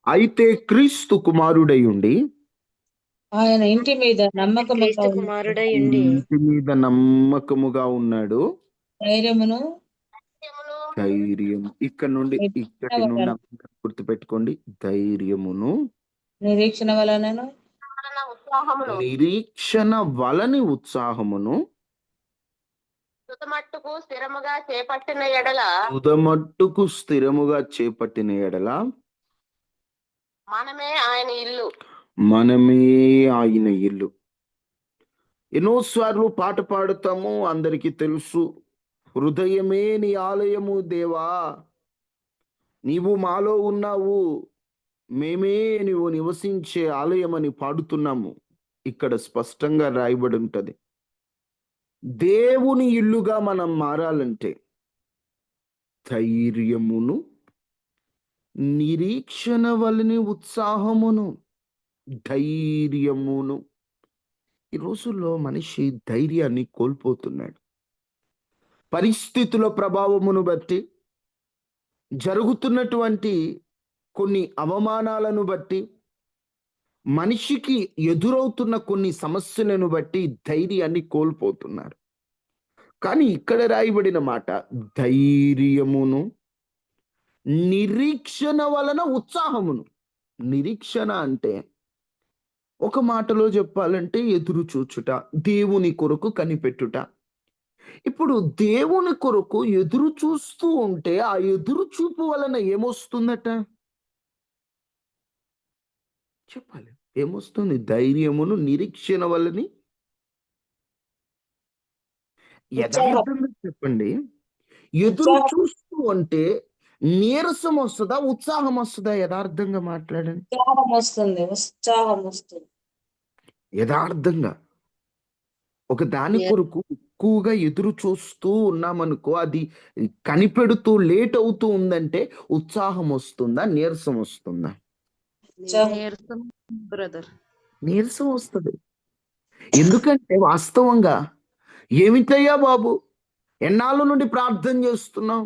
అయితే క్రీస్తు కుమారుడై ఉండి ఆయన ఇంటి మీద నమ్మకముగా ఉన్నాడు. ధైర్యం. ఇక్కడి నుండి గుర్తుపెట్టుకోండి. ధైర్యమును నిరీక్షణ వలని ఉత్సాహమును తుదమట్టుకు స్థిరముగా చేపట్టిన ఎడల మనమే ఆయన ఇల్లు, మనమే ఆయన ఇల్లు. ఎన్నోసార్లు పాట పాడుతాము, అందరికీ తెలుసు. హృదయమే నీ ఆలయము దేవా, నీవు మాలో ఉన్నావు, మేమే నీవు నివసించే ఆలయం అని పాడుతున్నాము. ఇక్కడ స్పష్టంగా రాయబడి ఉంటది. దేవుని ఇల్లుగా మనం మారాలంటే ధైర్యమును, నిరీక్షణ వలని ఉత్సాహమును. ధైర్యమును. ఈ రోజుల్లో మనిషి ధైర్యాన్ని కోల్పోతున్నాడు. పరిస్థితుల ప్రభావమును బట్టి, జరుగుతున్నటువంటి కొన్ని అవమానాలను బట్టి, మనిషికి ఎదురవుతున్న కొన్ని సమస్యలను బట్టి ధైర్యాన్ని కోల్పోతున్నారు. కానీ ఇక్కడ రాయబడిన మాట ధైర్యమును, నిరీక్షణ వలన ఉత్సాహమును. నిరీక్షణ అంటే ఒక మాటలో చెప్పాలంటే ఎదురు చూచుట, దేవుని కొరకు కనిపెట్టుట. ఇప్పుడు దేవుని కొరకు ఎదురు చూస్తూ ఉంటే ఆ ఎదురు చూపు వలన ఏమొస్తుందట చెప్పాలి. ఏమొస్తుంది? ధైర్యమును, నిరీక్షణ వలని. యథార్థంగా చెప్పండి, ఎదురు చూస్తూ అంటే నీరసం వస్తుందా, ఉత్సాహం వస్తుందా? యథార్థంగా మాట్లాడండి. ఉత్సాహం వస్తుంది. యథార్థంగా ఒక దాని కొరకు ఎక్కువగా ఎదురు చూస్తూ ఉన్నామనుకో, అది కనిపెడుతూ లేట్ అవుతూ ఉందంటే ఉత్సాహం వస్తుందా, నీరసం వస్తుందా? నీరసం బ్రదర్. నీరసం వస్తుంది. ఎందుకంటే వాస్తవంగా ఏమిటయ్యా బాబు, ఎన్నాళ్ళ నుండి ప్రార్థన చేస్తున్నాం,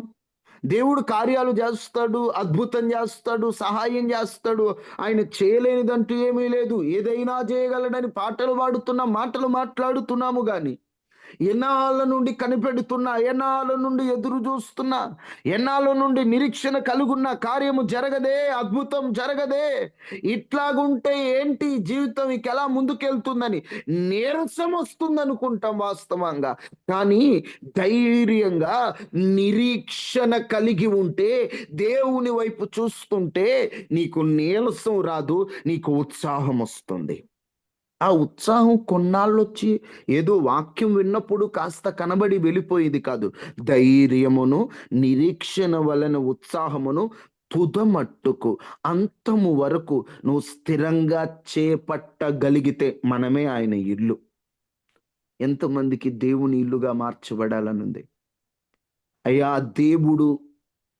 దేవుడు కార్యాలు చేస్తాడు, అద్భుతం చేస్తాడు, సహాయం చేస్తాడు, ఆయన చేయలేనిదంటూ ఏమీ లేదు, ఏదైనా చేయగలడని పాటలు పాడుతున్నాం, మాటలు మాట్లాడుతున్నాము. కానీ ఎన్నాళ్ళ నుండి కనిపెడుతున్నా, ఎన్నాళ్ళ నుండి ఎదురు చూస్తున్నా, ఎన్నాళ్ళ నుండి నిరీక్షణ కలుగున్న కార్యము జరగదే, అద్భుతం జరగదే, ఇట్లాగుంటే ఏంటి జీవితం, ఇక ఎలా ముందుకెళ్తుందని నీరసం వస్తుంది అనుకుంటాం వాస్తవంగా. కానీ ధైర్యంగా నిరీక్షణ కలిగి ఉంటే, దేవుని వైపు చూస్తుంటే నీకు నీరసం రాదు, నీకు ఉత్సాహం వస్తుంది. ఆ ఉత్సాహం కొన్నాళ్ళు వచ్చి ఏదో వాక్యం విన్నప్పుడు కాస్త కనబడి వెళ్ళిపోయేది కాదు. ధైర్యమును, నిరీక్షణ వలన ఉత్సాహమును తుదమట్టుకు, అంతము వరకు నువ్వు స్థిరంగా చేపట్టగలిగితే మనమే ఆయన ఇల్లు. ఎంతమందికి దేవుని ఇల్లుగా మార్చబడాలనుంది? అయ్యా, దేవుడు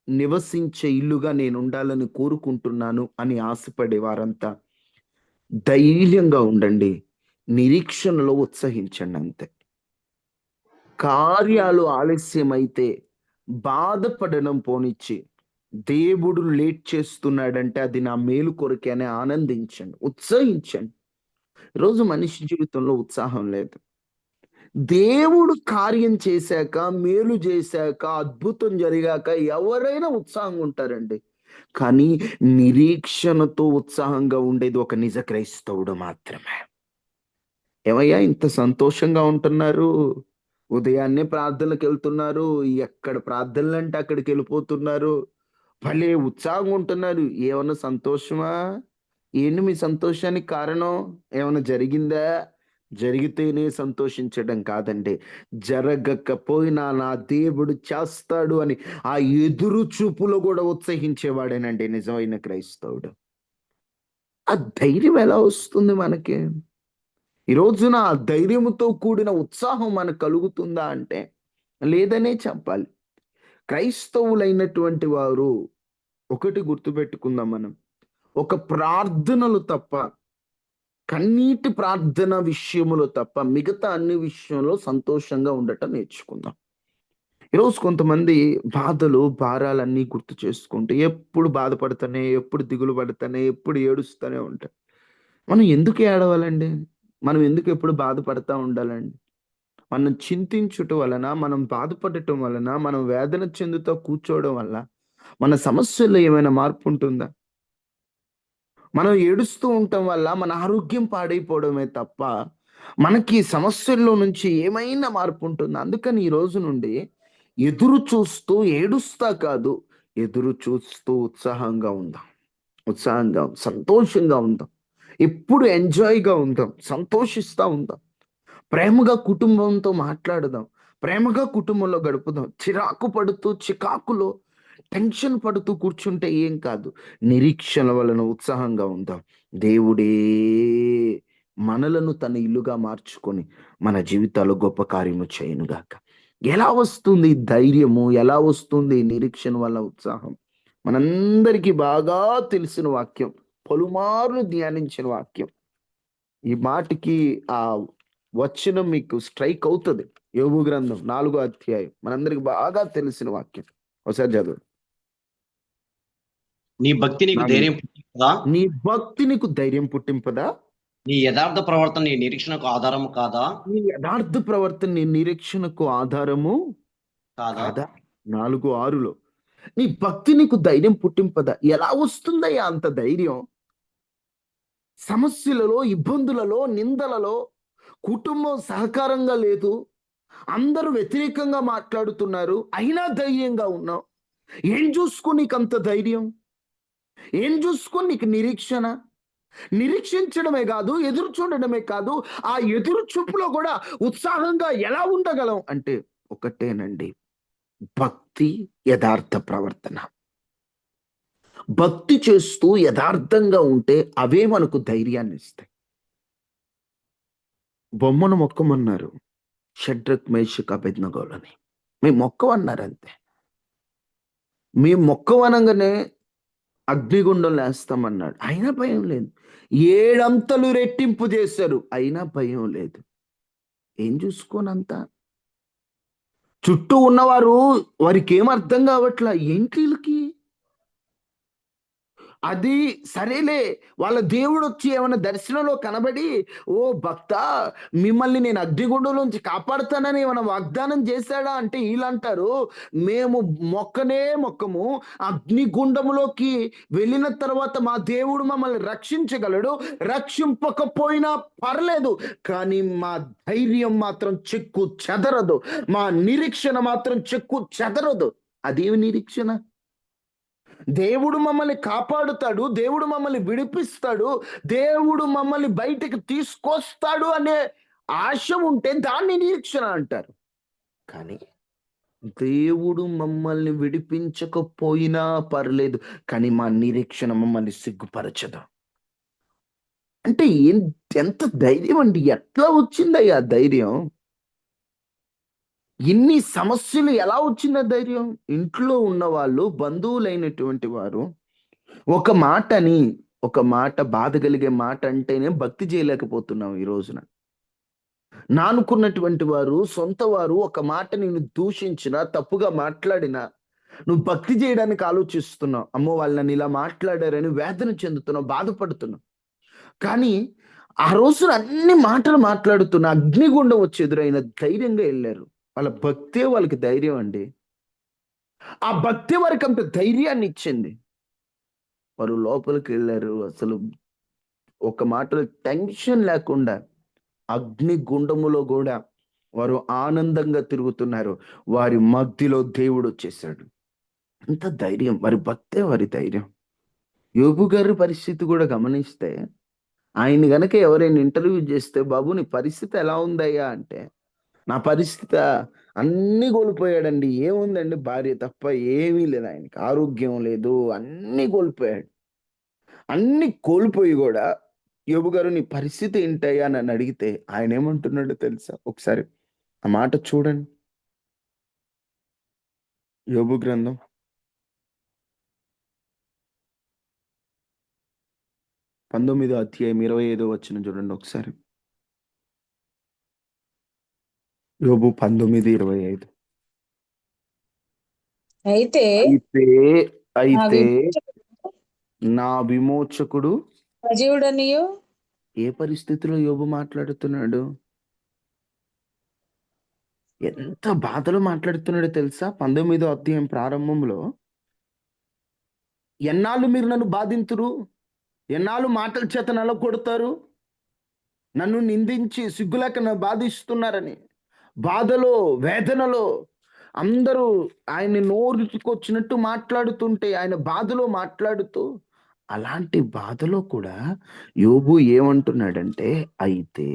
నివసించే ఇల్లుగా నేను ఉండాలని కోరుకుంటున్నాను అని ఆశపడే వారంతా ధైర్యంగా ఉండండి, నిరీక్షణలో ఉత్సహించండి. అంతే. కార్యాలు ఆలస్యమైతే బాధపడడం పోనిచ్చి, దేవుడు లేట్ చేస్తున్నాడంటే అది నా మేలు కొరకే అని ఆనందించండి, ఉత్సహించండి. ఈరోజు మనిషి జీవితంలో ఉత్సాహం లేదు. దేవుడు కార్యం చేశాక, మేలు చేశాక, అద్భుతం జరిగాక ఎవరైనా ఉత్సాహంగా ఉంటారండి. కానీ నిరీక్షణతో ఉత్సాహంగా ఉండేది ఒక నిజ క్రైస్తవుడు మాత్రమే. ఏమయ్యా ఇంత సంతోషంగా ఉంటున్నారు, ఉదయాన్నే ప్రార్థనలకు వెళ్తున్నారు, ఎక్కడ ప్రార్థనలు అంటే అక్కడికి వెళ్ళిపోతున్నారు, భలే ఉత్సాహంగా ఉంటున్నారు, ఏమన్నా సంతోషమా? ఏంటి మీ సంతోషానికి కారణం? ఏమైనా జరిగిందా? జరిగితేనే సంతోషించడం కాదండి, జరగకపోయినా నా దేవుడు చేస్తాడు అని ఆ ఎదురు చూపులో కూడా ఉత్సహించేవాడేనండి నిజమైన క్రైస్తవుడు. ఆ ధైర్యం ఎలా వస్తుంది మనకి? ఈ రోజున ఆ ధైర్యంతో కూడిన ఉత్సాహం మనకు కలుగుతుందా అంటే లేదనే చెప్పాలి. క్రైస్తవులైనటువంటి వారు ఒకటి గుర్తుపెట్టుకుందాం, మనం ఒక ప్రార్థనలు తప్ప, కన్నీటి ప్రార్థన విషయములో తప్ప మిగతా అన్ని విషయంలో సంతోషంగా ఉండటం నేర్చుకుందాం. ఈరోజు కొంతమంది బాధలు, భారాలన్నీ గుర్తు చేసుకుంటే ఎప్పుడు బాధపడతానే, ఎప్పుడు దిగులు పడతానే, ఎప్పుడు ఏడుస్తూనే ఉంటాయి. మనం ఎందుకు ఏడవాలండి? మనం ఎందుకు ఎప్పుడు బాధపడతా ఉండాలండి? మనం చింతించుట వలన, మనం బాధపడటం వలన, మనం వేదన చెందుతూ కూర్చోవడం వల్ల మన సమస్యల్లో ఏమైనా మార్పు ఉంటుందా? మనం ఏడుస్తూ ఉండటం వల్ల మన ఆరోగ్యం పాడైపోవడమే తప్ప మనకి సమస్యల్లో నుంచి ఏమైనా మార్పు ఉంటుందా? అందుకని ఈ రోజు నుండి ఎదురు చూస్తూ ఏడుస్తా కాదు, ఎదురు చూస్తూ ఉత్సాహంగా ఉందాం, సంతోషంగా ఉందాం. ఎప్పుడు ఎంజాయ్గా ఉందాం, సంతోషిస్తూ ఉందాం, ప్రేమగా కుటుంబంతో మాట్లాడదాం, ప్రేమగా కుటుంబంలో గడుపుదాం. చిరాకు పడుతూ చికాకులో టెన్షన్ పడుతూ కూర్చుంటే ఏం కాదు. నిరీక్షణ వలన ఉత్సాహంగా ఉందాం. దేవుడే మనలను తన ఇల్లుగా మార్చుకొని మన జీవితాల్లో గొప్ప కార్యము చేయనుగాక. ఎలా వస్తుంది ధైర్యము, ఎలా వస్తుంది నిరీక్షణ వల్ల ఉత్సాహం? మనందరికీ బాగా తెలిసిన వాక్యం, పలుమార్లు ధ్యానించిన వాక్యం. ఈ మాటకి ఆ వచనం మీకు స్ట్రైక్ అవుతుంది. యోబు గ్రంథం 4వ అధ్యాయం, మనందరికి బాగా తెలిసిన వాక్యం. ఒకసారి చదువు. నీ భక్తి నీకు ధైర్యం పుట్టింపదా? నీ భక్తి నీకు ధైర్యం పుట్టింపదా? నీ యథార్థ ప్రవర్తన నీ నిరీక్షణకు ఆధారము కాదా? నీ యథార్థ ప్రవర్తన నీ నిరీక్షణకు ఆధారము కాదా? కాదా? 4:6లో నీ భక్తి నీకు ధైర్యం పుట్టింపదా? ఎలా వస్తుందయ్యా అంత ధైర్యం? సమస్యలలో, ఇబ్బందులలో, నిందలలో కుటుంబం సహకారంగా లేదు, అందరూ వ్యతిరేకంగా మాట్లాడుతున్నారు, అయినా ధైర్యంగా ఉన్నావు. ఏం చూసుకొని నీకు అంత ధైర్యం? ఏం చూసుకొని నీకు నిరీక్షణ? నిరీక్షించడమే కాదు, ఎదురు చూడడమే కాదు, ఆ ఎదురు చూపులో కూడా ఉత్సాహంగా ఎలా ఉండగలం అంటే ఒకటేనండి, భక్తి, యథార్థ ప్రవర్తన. భక్తి చేస్తూ యథార్థంగా ఉంటే అవే మనకు ధైర్యాన్ని ఇస్తాయి. బొమ్మను మొక్కమన్నారు షడ్రక్, మేషక్, అబేద్నెగోలని. మేము మొక్కమన్నారు అంతే. మేము మొక్కవనంగానే అగ్నిగుండం లేస్తామన్నాడు, అయినా భయం లేదు. 7 అంతలు రెట్టింపు చేశారు, అయినా భయం లేదు. ఏం చూసుకోనంత? చుట్టూ ఉన్నవారు, వారికి ఏం అర్థం కావట్లా, ఏంటి వీళ్ళకి? అది సరేలే, వాళ్ళ దేవుడు వచ్చి ఏమైనా దర్శనంలో కనబడి, ఓ భక్త, మిమ్మల్ని నేను అగ్నిగుండంలోంచి కాపాడుతానని ఏమైనా వాగ్దానం చేశాడా అంటే వీళ్ళంటారు, మేము మొక్కనే మొక్కము, అగ్నిగుండములోకి వెళ్ళిన తర్వాత మా దేవుడు మమ్మల్ని రక్షించగలడు, రక్షింపకపోయినా పర్లేదు, కానీ మా ధైర్యం మాత్రం చెక్కు చెదరదు, మా నిరీక్షణ మాత్రం చెక్కు చెదరదు. అదేమి నిరీక్షణ? దేవుడు మమ్మల్ని కాపాడుతాడు, దేవుడు మమ్మల్ని విడిపిస్తాడు, దేవుడు మమ్మల్ని బయటికి తీసుకొస్తాడు అనే ఆశ ఉంటే దాన్ని నిరీక్షణ అంటారు. కానీ దేవుడు మమ్మల్ని విడిపించకపోయినా పర్లేదు, కానీ మా నిరీక్షణ మమ్మల్ని సిగ్గుపరచదు అంటే ఎంత ధైర్యం అండి! ఎట్లా వచ్చిందయ్యా ధైర్యం? ఇన్ని సమస్యలు ఎలా వచ్చిన ధైర్యం? ఇంట్లో ఉన్న వాళ్ళు, బంధువులైనటువంటి వారు ఒక మాట బాధ కలిగే మాట అంటేనే భక్తి చేయలేకపోతున్నాం ఈ రోజున. నానుకున్నటువంటి వారు, సొంత వారు ఒక మాట నిన్ను దూషించినా, తప్పుగా మాట్లాడినా నువ్వు భక్తి చేయడానికి ఆలోచిస్తున్నావు. అమ్మో, వాళ్ళు నన్ను ఇలా మాట్లాడారని వేదన చెందుతున్నావు, బాధపడుతున్నావు. కానీ ఆ రోజున అన్ని మాటలు మాట్లాడుతున్న అగ్నిగుండం వచ్చి ఎదురైన ధైర్యంగా వెళ్ళారు. వాళ్ళ భక్తే వాళ్ళకి ధైర్యం అండి. ఆ భక్తి వారికి అంత ధైర్యాన్ని ఇచ్చింది. వారు లోపలికి వెళ్ళారు, అసలు ఒక మాటలో టెన్షన్ లేకుండా అగ్నిగుండములో కూడా వారు ఆనందంగా తిరుగుతున్నారు. వారి మధ్యలో దేవుడు వచ్చేసాడు. అంత ధైర్యం, వారి భక్తే వారి ధైర్యం. యోబు గారి పరిస్థితి కూడా గమనిస్తే, ఆయన గనక ఎవరైనా ఇంటర్వ్యూ చేస్తే, బాబు నీ పరిస్థితి ఎలా ఉందయ్యా అంటే, నా పరిస్థితి అన్నీ కోల్పోయాడండి, ఏముందండి, భార్య తప్ప ఏమీ లేదు, ఆయనకి ఆరోగ్యం లేదు, అన్నీ కోల్పోయాడు. అన్ని కోల్పోయి కూడా యోబు గారు నీ పరిస్థితి ఏంటయ్యా నన్ను అడిగితే ఆయన ఏమంటున్నాడో తెలుసా? ఒకసారి ఆ మాట చూడండి. యోబు గ్రంథం 19వ అధ్యాయం 25వ వచనం చూడండి ఒకసారి. యోబు 19:25. అయితే అయితే నా విమోచకుడు సజీవుడనియు. ఏ పరిస్థితిలో యోబు మాట్లాడుతున్నాడు? ఎంత బాధలో మాట్లాడుతున్నాడో తెలుసా? 19వ అధ్యాయం ప్రారంభంలో, ఎన్నాళ్ళు మీరు నన్ను బాధింతురు, ఎన్నాళ్ళు మాటల చేత నలగొడతారు, నన్ను నిందించి సిగ్గులేక నన్ను బాధిస్తున్నారని బాధలో, వేదనలో అందరూ ఆయన్ని నోరుకొచ్చినట్టు మాట్లాడుతుంటే, ఆయన బాధలో మాట్లాడుతూ అలాంటి బాధలో కూడా యోబు ఏమంటున్నాడంటే, అయితే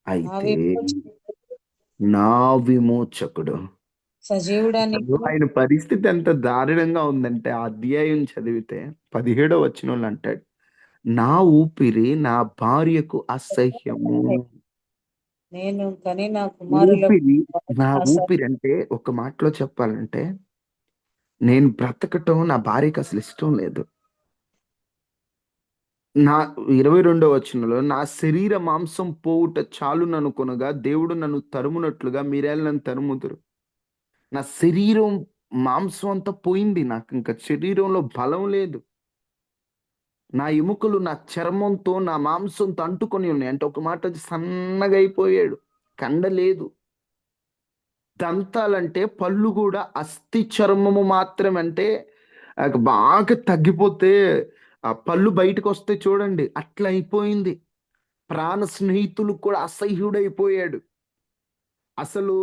నా అయితే విమోచకుడు నా విమోచకుడు. సజీవుడని అసలు ఆయన పరిస్థితి ఎంత దారుణంగా ఉందంటే, ఆ అధ్యాయం చదివితే 17వ వచనంలో అంటాడు, నా ఊపిరి నా భార్యకు అసహ్యము. నేను కని నా కుమారులకు ఊపిరి, నా అసహ్యం. ఊపిరి అంటే ఒక మాటలో చెప్పాలంటే, నేను బ్రతకటం నా భార్యకి అసలు ఇష్టం లేదు. నా 22వ వచనంలో, నా శరీర మాంసం పోవుట చాలుననుకొనగా దేవుడు నన్ను తరుమునట్లుగా మీరేళ నన్ను తరుముదురు. నా శరీరం మాంసం అంతా పోయింది, నాకు ఇంకా శరీరంలో బలం లేదు. నా ఎముకలు నా చర్మంతో నా మాంసంతో అంటుకొని ఉన్నాయి. అంటే ఒక మాట సన్నగా అయిపోయాడు, కండ లేదు. దంతాలంటే పళ్ళు కూడా అస్థి చర్మము మాత్రమే. అంటే బాగా తగ్గిపోతే ఆ పళ్ళు బయటకు వస్తే చూడండి, అట్లా అయిపోయింది. ప్రాణ స్నేహితులు కూడా అసహ్యుడైపోయాడు. అసలు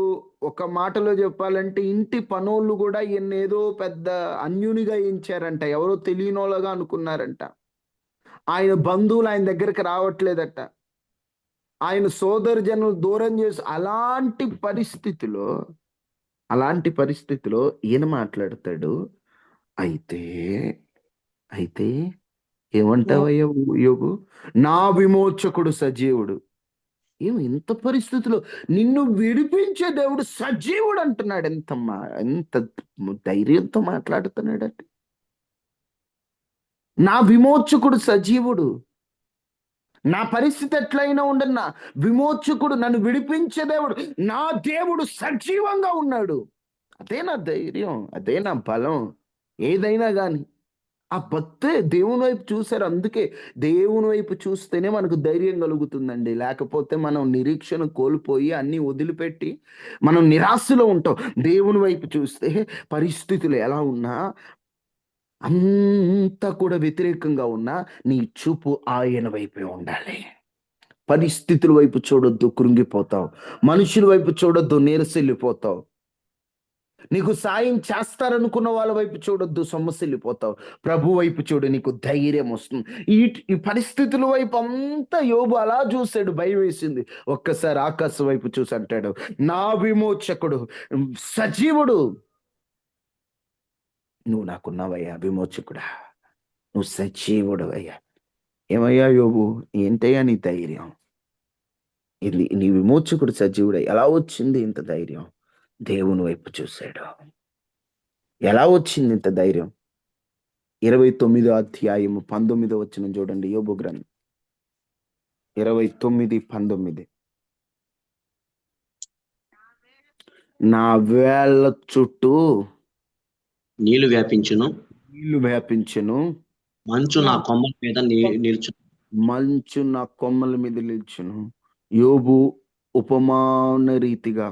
ఒక మాటలో చెప్పాలంటే ఇంటి పనోళ్ళు కూడా ఈయన్నేదో పెద్ద అన్యునిగా ఎంచారంట, ఎవరో తెలియనోళ్ళగా అనుకున్నారంట. ఆయన బంధువులు ఆయన దగ్గరికి రావట్లేదట, ఆయన సోదర జనులు దూరం చేసి, అలాంటి పరిస్థితిలో ఈయన మాట్లాడతాడు, అయితే అయితే నా ఏమంటావయ్యా యోగు, నా విమోచకుడు సజీవుడు. ఏమి ఇంత పరిస్థితిలో నిన్ను విడిపించే దేవుడు సజీవుడు అంటున్నాడు. ఎంత ధైర్యంతో మాట్లాడుతున్నాడంటే, నా విమోచకుడు సజీవుడు. నా పరిస్థితి ఎట్లయినా ఉండన్నా విమోచకుడు, నన్ను విడిపించే దేవుడు, నా దేవుడు సజీవంగా ఉన్నాడు. అదే నా ధైర్యం, అదే నా బలం. ఏదైనా గాని ఆ భక్తే దేవుని వైపు చూశారు. అందుకే దేవుని వైపు చూస్తేనే మనకు ధైర్యం కలుగుతుందండి. లేకపోతే మనం నిరీక్షణ కోల్పోయి అన్ని వదిలిపెట్టి మనం నిరాశలో ఉంటాం. దేవుని వైపు చూస్తే పరిస్థితులు ఎలా ఉన్నా, అంతా కూడా వ్యతిరేకంగా ఉన్నా, నీ చూపు ఆయన వైపే ఉండాలి. పరిస్థితుల వైపు చూడొద్దు, కృంగిపోతావు. మనుషుల వైపు చూడొద్దు, నీరసిల్లిపోతావు. నీకు సాయం చేస్తారనుకున్న వాళ్ళ వైపు చూడొద్దు, సొమ్మసిల్లిపోతావు. ప్రభు వైపు చూడు, నీకు ధైర్యం వస్తుంది. ఈ పరిస్థితుల వైపు అంతా యోబు అలా చూశాడు, భయం వేసింది. ఒక్కసారి ఆకాశం వైపు చూసి అంటాడు, నా విమోచకుడు సజీవుడు. నువ్వు నాకున్నావయ్యా విమోచకుడా, నువ్వు సజీవుడు అయ్యా. ఏమయ్యా యోబు, ఏంటయ్యా నీ ధైర్యం? ఇది నీ విమోచకుడు సజీవుడు. ఎలా వచ్చింది ఇంత ధైర్యం? దేవుని వైపు చూశాడు. ఎలా వచ్చింది ఇంత ధైర్యం? 29వ అధ్యాయము 19వ వచనం చూడండి, యోబు గ్రంథం 29:19. నా వేళ్ళ చుట్టూ నీళ్లు వ్యాపించును, నీళ్లు వ్యాపించెను, మంచు నా కొమ్మల మీద నిల్చును. మంచు నా కొమ్మల మీద నిల్చును. యోబు ఉపమాన రీతిగా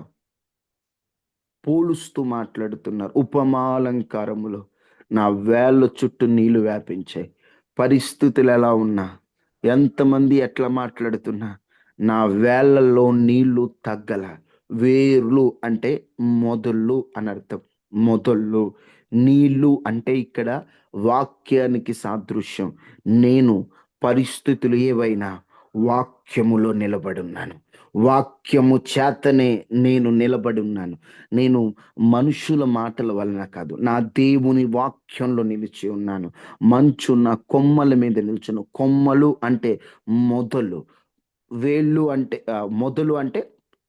పోలుస్తూ మాట్లాడుతున్నారు. ఉపమాలంకారములో నా వేళ్ళ చుట్టూ నీళ్లు వ్యాపించాయి. పరిస్థితులు ఎలా ఉన్నా, ఎంతమంది ఎట్లా మాట్లాడుతున్నా, నా వేళ్ళల్లో నీళ్లు తగ్గల. వేర్లు అంటే మొదళ్ళు అని అర్థం. మొదళ్ళు. నీళ్లు అంటే ఇక్కడ వాక్యానికి సాదృశ్యం. నేను పరిస్థితులు ఏవైనా వాక్యములో నిలబడున్నాను. వాక్యము చేతనే నేను నిలబడి ఉన్నాను. నేను మనుషుల మాటల వలన కాదు, నా దేవుని వాక్యంలో నిలిచి ఉన్నాను. మంచు నా కొమ్మల మీద నిల్చును. కొమ్మలు అంటే మొదలు, వేళ్ళు అంటే మొదలు అంటే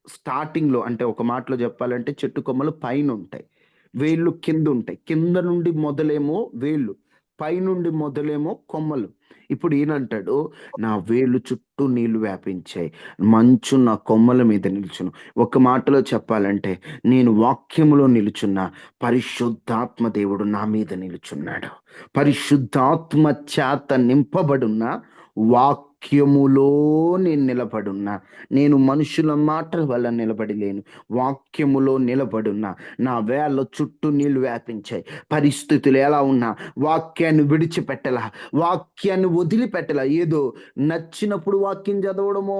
స్టార్టింగ్లో. అంటే ఒక మాటలో చెప్పాలంటే చెట్టు కొమ్మలు పైన ఉంటాయి, వేళ్ళు కింద ఉంటాయి. కింద నుండి మొదలేమో వేళ్ళు, పైనుండి మొదలేమో కొమ్మలు. ఇప్పుడు ఈయనంటాడు, నా వేలు చుట్టూ నీళ్లు వ్యాపించాయి, మంచు నా కొమ్మల మీద నిల్చును. ఒక మాటలో చెప్పాలంటే నేను వాక్యములో నిలుచున్నా, పరిశుద్ధాత్మ దేవుడు నా మీద నిలుచున్నాడు. పరిశుద్ధాత్మ చేత నింపబడున్న వాక్య వాక్యములో నేను నిలబడున్నా. నేను మనుషుల మాటల వల్ల నిలబడి లేను, వాక్యములో నిలబడున్నా. నా వేళ్ళ చుట్టూ నీళ్లు వ్యాపించాయి. పరిస్థితులు ఎలా ఉన్నా వాక్యాన్ని విడిచిపెట్టలా, వాక్యాన్ని వదిలిపెట్టలా. ఏదో నచ్చినప్పుడు వాక్యం చదవడమో,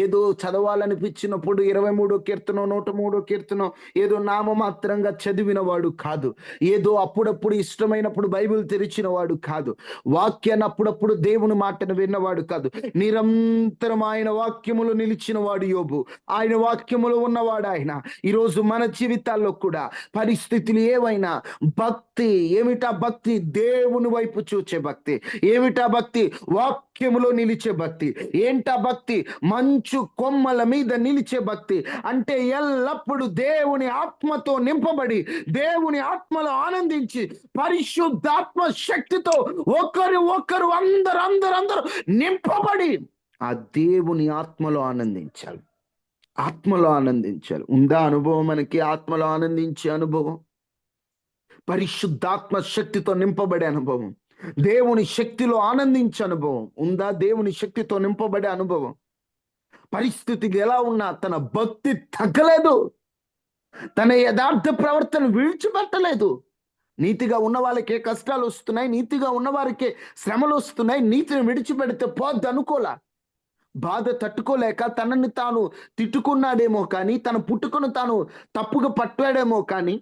ఏదో చదవాలనిపించినప్పుడు 23 కీర్తనో 103 కీర్తనో ఏదో నామమాత్రంగా చదివిన వాడు కాదు. ఏదో అప్పుడప్పుడు ఇష్టమైనప్పుడు బైబిల్ తెరిచిన వాడు కాదు. వాక్యాన్ని అప్పుడప్పుడు దేవుని మాటను విన్నవాడు కాదు. నిరంతరం ఆయన వాక్యములో నిలిచిన వాడు యోబు. ఆయన వాక్యములో ఉన్నవాడు ఆయన. ఈరోజు మన జీవితాల్లో కూడా పరిస్థితులు ఏవైనా భక్తి ఏమిటా? భక్తి దేవుని వైపు చూచే భక్తి. ఏమిటా భక్తి? వాక్యములో నిలిచే భక్తి. ఏంటా భక్తి? మంచు కొమ్మల మీద నిలిచే భక్తి. అంటే ఎల్లప్పుడూ దేవుని ఆత్మతో నింపబడి, దేవుని ఆత్మలో ఆనందించి, పరిశుద్ధాత్మ శక్తితో ఒకరు అందరూ నింపబడి ఆ దేవుని ఆత్మలో ఆనందించాలి. ఆత్మలో ఆనందించాలి. ఉందా అనుభవం మనకి? ఆత్మలో ఆనందించే అనుభవం, పరిశుద్ధాత్మ శక్తితో నింపబడే అనుభవం, దేవుని శక్తిలో ఆనందించే అనుభవం ఉందా? దేవుని శక్తితో నింపబడే అనుభవం. పరిస్థితికి ఎలా ఉన్నా తన భక్తి తగ్గలేదు, తన యథార్థ ప్రవర్తన విడిచిపెట్టలేదు. నీతిగా ఉన్న వాళ్ళకే కష్టాలు వస్తున్నాయి, నీతిగా ఉన్న వారికే శ్రమలు వస్తున్నాయి. నీతిని విడిచిపెడితే పోద్ది అనుకోలా. బాధ తట్టుకోలేక తనని తాను తిట్టుకున్నాడేమో కానీ, తన పుట్టుకను తాను తప్పుగా పట్టాడేమో కానీ,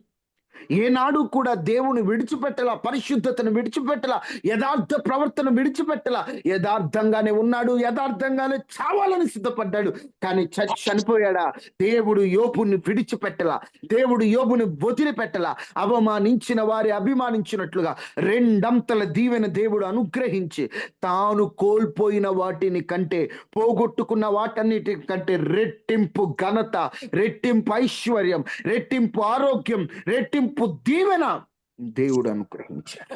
ఏనాడు కూడా దేవుని విడిచిపెట్టలా, పరిశుద్ధతను విడిచిపెట్టలా, యథార్థ ప్రవర్తన విడిచిపెట్టలా. యథార్థంగానే ఉన్నాడు, యథార్థంగానే చావాలని సిద్ధపడ్డాడు. కానీ చనిపోయాడా? దేవుడు యోబుని విడిచిపెట్టలా, దేవుడు యోబుని వదిలిపెట్టలా. అవమానించిన వారి అభిమానించినట్లుగా రెండంతల దీవెన దేవుడు అనుగ్రహించి, తాను కోల్పోయిన వాటిని కంటే, పోగొట్టుకున్న వాటన్నిటి కంటే రెట్టింపు ఘనత, రెట్టింపు ఐశ్వర్యం, రెట్టింపు ఆరోగ్యం, రెట్టింపు దీవెన దేవుడు అనుగ్రహించాడు.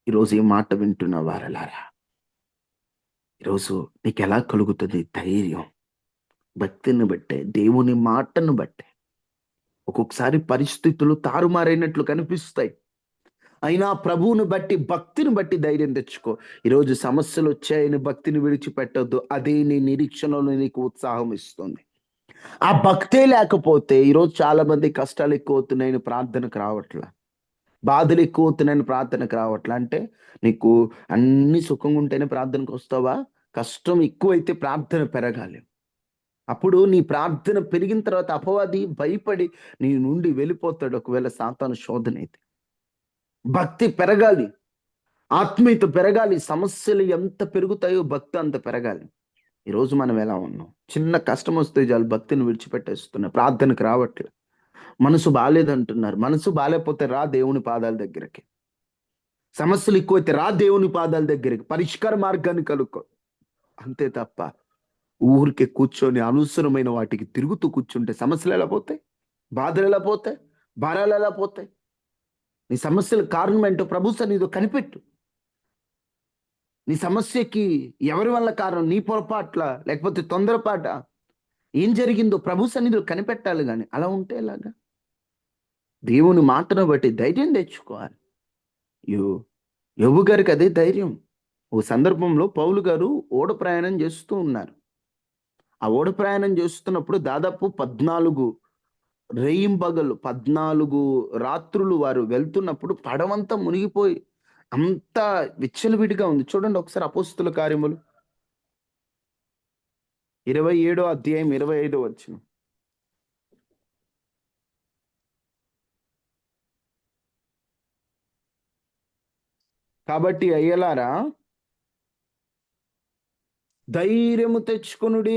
ఈరోజు ఈ మాట వింటున్న వారలారా, ఈరోజు నీకు ఎలా కలుగుతుంది ధైర్యం? భక్తిని బట్టే, దేవుని మాటను బట్టే. ఒక్కొక్కసారి పరిస్థితులు తారుమారైనట్లు కనిపిస్తాయి, అయినా ప్రభువుని బట్టి, భక్తిని బట్టి ధైర్యం తెచ్చుకో. ఈరోజు సమస్యలు వచ్చాయని భక్తిని విడిచిపెట్టొద్దు. అదే నీ నిరీక్షణలో నీకు ఉత్సాహం ఇస్తుంది. ఆ భక్తే లేకపోతే ఈరోజు చాలా మంది కష్టాలు ఎక్కువ అవుతున్నాయని ప్రార్థనకు రావట్లా, బాధలు ఎక్కువ అవుతున్నాయని ప్రార్థనకు రావట్లా. అంటే నీకు అన్ని సుఖంగా ఉంటేనే ప్రార్థనకు వస్తావా? కష్టం ఎక్కువైతే ప్రార్థన పెరగాలి. అప్పుడు నీ ప్రార్థన పెరిగిన తర్వాత అపవాది భయపడి నీ నుండి వెళ్ళిపోతాడు, ఒకవేళ సాతాను శోధన అయితే. భక్తి పెరగాలి, ఆత్మీయత పెరగాలి. సమస్యలు ఎంత పెరుగుతాయో భక్తి అంత పెరగాలి. ఈరోజు మనం ఎలా ఉన్నాం? చిన్న కష్టం వస్తే చాలు భక్తిని విడిచిపెట్టేస్తున్నాం, ప్రార్థనకు రావట్లే. మనసు బాగాలేదంటున్నారు. మనసు బాగాలేకపోతే రా దేవుని పాదాల దగ్గరికి. సమస్యలు ఎక్కువైతే రా దేవుని పాదాల దగ్గరికి, పరిష్కార మార్గాన్ని కనుక్కో. అంతే తప్ప ఊరికే కూర్చొని అనవసరమైన వాటికి తిరుగుతూ కూర్చుంటే సమస్యలు ఎలా పోతాయి? బాధలు ఎలా పోతాయి? భారాలు ఎలా పోతాయి? నీ సమస్యల కారణం ఏంటో ప్రభు సన్నిధిలో కనిపెట్టు. నీ సమస్యకి ఎవరి వల్ల కారణం? నీ పొరపాట్ల, లేకపోతే తొందరపాట? ఏం జరిగిందో ప్రభు సన్నిధిలో కనిపెట్టాలి. కానీ అలా ఉంటే ఎలాగా? దేవుని మాటను బట్టి ధైర్యం తెచ్చుకోవాలి. యోబు గారికి అదే ధైర్యం. ఓ సందర్భంలో పౌలు గారు ఓడ ప్రయాణం చేస్తూ ఉన్నారు. ఆ ఓడ ప్రయాణం చేస్తున్నప్పుడు దాదాపు 14 రేయింబగలు 14 రాత్రులు వారు వెళ్తున్నప్పుడు పడవంతా మునిగిపోయి అంతా విచ్చలవిడిగా ఉంది. చూడండి ఒకసారి అపోస్తుల కార్యములు 27వ అధ్యాయం 25వ వచనం. కాబట్టి అయ్యలారా ధైర్యము తెచ్చుకొనుడి,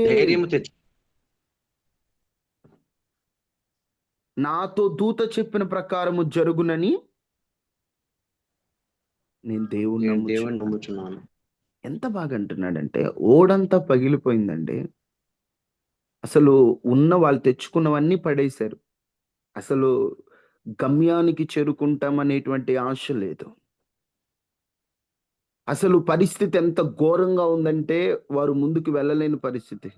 నాతో దూత చెప్పిన ప్రకారము జరుగునని నేను దేవుని నమ్ముచున్నాను. ఎంత బాగా అంటున్నాడంటే, ఓడంతా పగిలిపోయిందండి. అసలు ఉన్న వాళ్ళు తెచ్చుకున్నవన్నీ పడేశారు. అసలు గమ్యానికి చేరుకుంటామనేటువంటి ఆశ లేదు. అసలు పరిస్థితి ఎంత ఘోరంగా ఉందంటే వారు ముందుకు వెళ్ళలేని పరిస్థితి.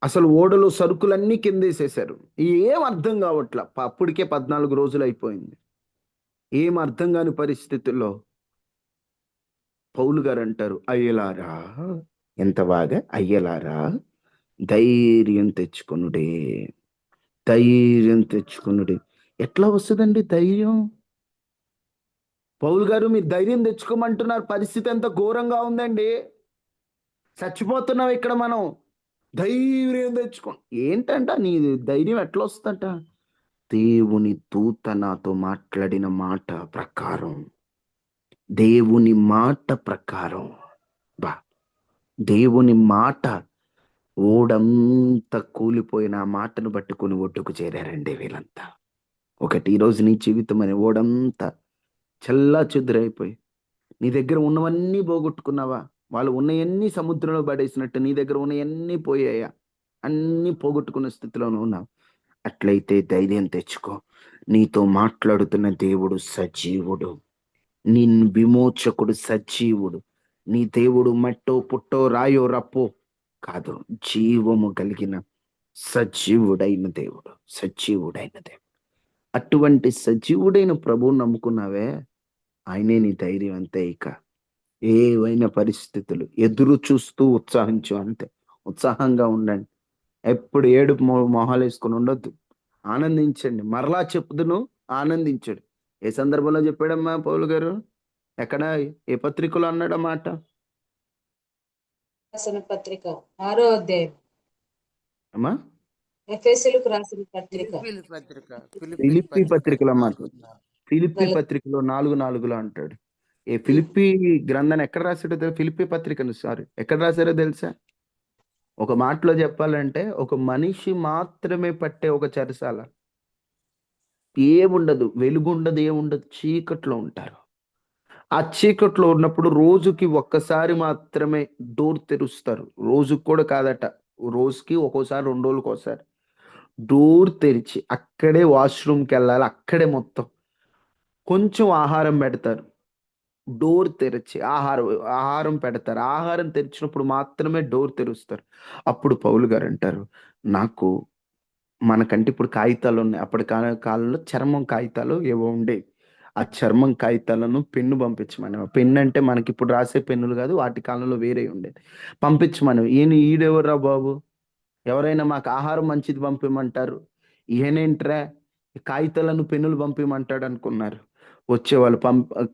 అసలు ఓడలో సరుకులన్నీ కిందేసేశారు. ఏం అర్థం కావట్లా. అప్పటికే 14 రోజులు అయిపోయింది. ఏం అర్థం కాని పరిస్థితుల్లో పౌలు గారు అంటారు, అయ్యలారా, ఎంత బాగా, అయ్యలారా ధైర్యం తెచ్చుకొనుడే, ధైర్యం తెచ్చుకొనుడే. ఎట్లా వస్తుందండి ధైర్యం? పౌలు గారు మీరు ధైర్యం తెచ్చుకోమంటున్నారు, పరిస్థితి ఎంత ఘోరంగా ఉందండి, చచ్చిపోతున్నాం ఇక్కడ మనం, ధైర్యం తెచ్చుకో. ఏంటంట నీ ధైర్యం ఎట్లా వస్తుందట? దేవుని దూత నాతో మాట్లాడిన మాట ప్రకారం, దేవుని మాట ప్రకారం, బా, దేవుని మాట, ఓడంతా కూలిపోయిన ఆ మాటను పట్టుకుని ఒడ్డుకు చేరారండి వీళ్ళంతా. ఒకటి, ఈరోజు నీ జీవితం అనే ఓడంతా చల్లా చెదురైపోయి, నీ దగ్గర ఉన్నవన్నీ పోగొట్టుకున్నావా? వాళ్ళు ఉన్నవన్నీ సముద్రంలో పడేసినట్టు నీ దగ్గర ఉన్నవన్నీ పోయాయా? అన్నీ పోగొట్టుకున్న స్థితిలోనే ఉన్నావు. అట్లయితే ధైర్యం తెచ్చుకో. నీతో మాట్లాడుతున్న దేవుడు సజీవుడు, నీ విమోచకుడు సజీవుడు. నీ దేవుడు మట్టో పుట్టో రాయో రప్పో కాదు, జీవము కలిగిన సజీవుడైన దేవుడు, సజీవుడైన దేవుడు. అటువంటి సజీవుడైన ప్రభువు నమ్ముకున్నావే, ఆయనే నీ ధైర్యం. అంతే. ఇక ఏవైనా పరిస్థితులు ఎదురు చూస్తూ ఉత్సాహించు, అంతే. ఉత్సాహంగా ఉండండి, ఎప్పుడు ఏడుపు మొహాలు వేసుకొని ఉండొద్దు, ఆనందించండి. మరలా చెప్పుదును, ఆనందించడు. ఏ సందర్భంలో చెప్పాడమ్మా పౌలు గారు? ఎక్కడ, ఏ పత్రికలో అన్నాడు మాట? రాసిన పత్రిక 6వ అధ్యాయం, అమ్మా, ఎఫెసీయులకు రాసిన పత్రిక, ఫిలిప్పి పత్రికలో మాట, ఫిలిప్పి పత్రికలో 4:4 అంటాడు. ఏ ఫిలిప్పి గ్రంథాన్ని ఎక్కడ రాశాడో తెలుసా? ఫిలిప్పి పత్రికను ఎక్కడ రాశారో తెలుసా? ఒక మాటలో చెప్పాలంటే, ఒక మనిషి మాత్రమే పట్టే ఒక చెరసాల, ఏముండదు, వెలుగుండదు, ఏముండదు, చీకట్లో ఉంటారు. ఆ చీకట్లో ఉన్నప్పుడు రోజుకి ఒక్కసారి మాత్రమే డోర్ తెరుస్తారు. రోజుకి కూడా కాదట, రోజుకి ఒక్కోసారి 2 రోజులకు ఒకసారి డోర్ తెరిచి అక్కడే వాష్రూమ్కి వెళ్ళాలి, అక్కడే మొత్తం కొంచెం ఆహారం పెడతారు. డోర్ తెరిచి ఆహారం పెడతారు. ఆహారం తెరిచినప్పుడు మాత్రమే డోర్ తెరుస్తారు. అప్పుడు పౌలు గారు అంటారు, నాకు, మనకంటే ఇప్పుడు కాగితాలు ఉన్నాయి, అప్పటి కాలంలో చర్మం కాగితాలు ఏవో ఉండేవి. ఆ చర్మం కాగితాలను పెన్ను పంపించమని, పెన్ను అంటే మనకి ఇప్పుడు రాసే పెన్నులు కాదు, వాటి కాలంలో వేరే ఉండేది. పంపించమని, ఈడెవర్రా బాబు, ఎవరైనా మాకు ఆహారం మంచిది పంపిమంటారు, ఈయనేంట్రా కాగితాలను పెన్నులు పంపిమంటాడు అనుకున్నారు. వచ్చేవాళ్ళు,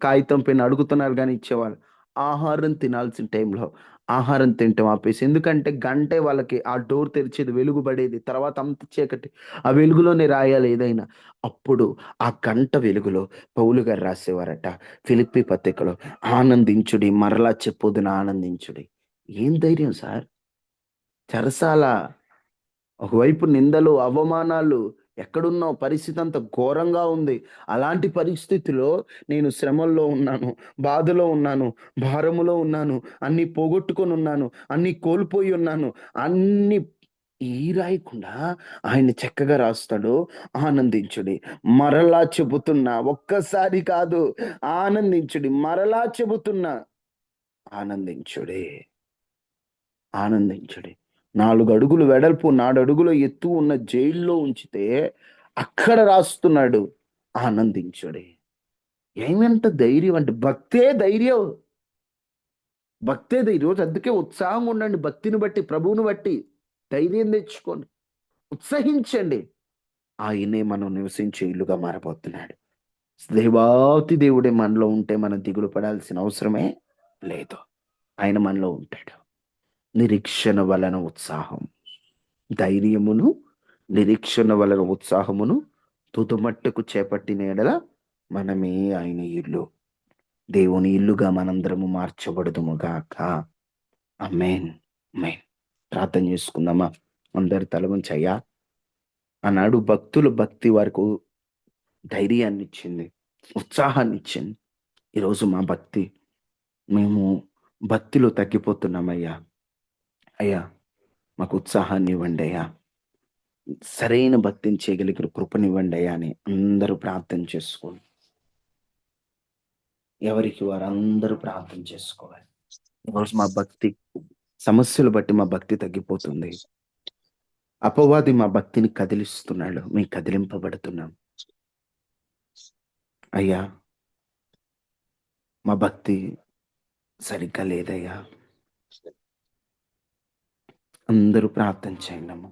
కాగితం పెన్ను అడుగుతున్నారు కానీ ఇచ్చేవాళ్ళు. ఆహారం తినాల్సిన టైంలో ఆహారం తింటాం ఆపేసి, ఎందుకంటే గంటే వాళ్ళకి ఆ డోర్ తెరిచేది, వెలుగు పడేది, తర్వాత అంత చీకటి, ఆ వెలుగులోనే రాయాలి ఏదైనా. అప్పుడు ఆ గంట వెలుగులో పౌలు గారు రాసేవారట ఫిలిప్పి పత్రికలో, ఆనందించుడి, మరలా చెప్పొద్దున ఆనందించుడి. ఏం ధైర్యం సార్! చెరసాల, ఒకవైపు నిందలు, అవమానాలు, ఎక్కడున్నావు, పరిస్థితి అంత ఘోరంగా ఉంది. అలాంటి పరిస్థితిలో నేను శ్రమల్లో ఉన్నాను, బాధలో ఉన్నాను, భారములో ఉన్నాను, అన్ని పోగొట్టుకొని ఉన్నాను, అన్ని కోల్పోయి ఉన్నాను, అన్ని ఈ రాయకుండా ఆయన చక్కగా రాస్తాడు, ఆనందించుడి, మరలా చెబుతున్నా, ఒక్కసారి కాదు, ఆనందించుడి, మరలా చెబుతున్నా, ఆనందించుడి, ఆనందించుడి. 4 అడుగులు వెడల్పు, 4 అడుగుల ఎత్తు ఉన్న జైల్లో ఉంచితే అక్కడ రాస్తున్నాడు, ఆనందించుడి. ఏమంత ధైర్యం అంటే, భక్తే ధైర్యం, భక్తే ధైర్యం. ఈరోజు అందుకే ఉత్సాహంగా ఉండండి, భక్తిని బట్టి, ప్రభువుని బట్టి ధైర్యం తెచ్చుకోండి, ఉత్సహించండి. ఆయనే మనం నివసించే ఇల్లుగా మారబోతున్నాడు. దేవాతి దేవుడే మనలో ఉంటే మనం దిగులు పడాల్సిన అవసరమే లేదు. ఆయన మనలో ఉంటాడు. నిరీక్షణ వలన ఉత్సాహం, ధైర్యమును, నిరీక్షణ వలన ఉత్సాహమును తుదమట్టుకు చేపట్టిన ఎడల మనమే ఆయన ఇల్లు, దేవుని ఇల్లుగా మనందరము మార్చబడుదుముగాక. ఆమేన్, ఆమేన్. ప్రార్థన చేసుకుందామా? అందరి తల వంచయ్యా. ఆనాడు భక్తుల భక్తి వారికి ధైర్యాన్ని ఇచ్చింది, ఉత్సాహాన్ని ఇచ్చింది. ఈరోజు మా భక్తి, మేము భక్తిలో తగ్గిపోతున్నామయ్యా. అయ్యా, మాకు ఉత్సాహాన్ని ఇవ్వండి అయ్యా, సరైన భక్తిని చేయగలిగిన కృపనివ్వండి అయ్యా అని అందరూ ప్రార్థన చేసుకోండి. ఎవరికి వారు అందరూ ప్రార్థన చేసుకోవాలి. ఈరోజు మా భక్తి, సమస్యలు బట్టి మా భక్తి తగ్గిపోతుంది. అపవాది మా భక్తిని కదిలిస్తున్నాడు, మేము కదిలింపబడుతున్నాం. అయ్యా, మా భక్తి సరిగ్గా లేదయ్యా. అందరూ ప్రార్థన చేయండి అమ్మ.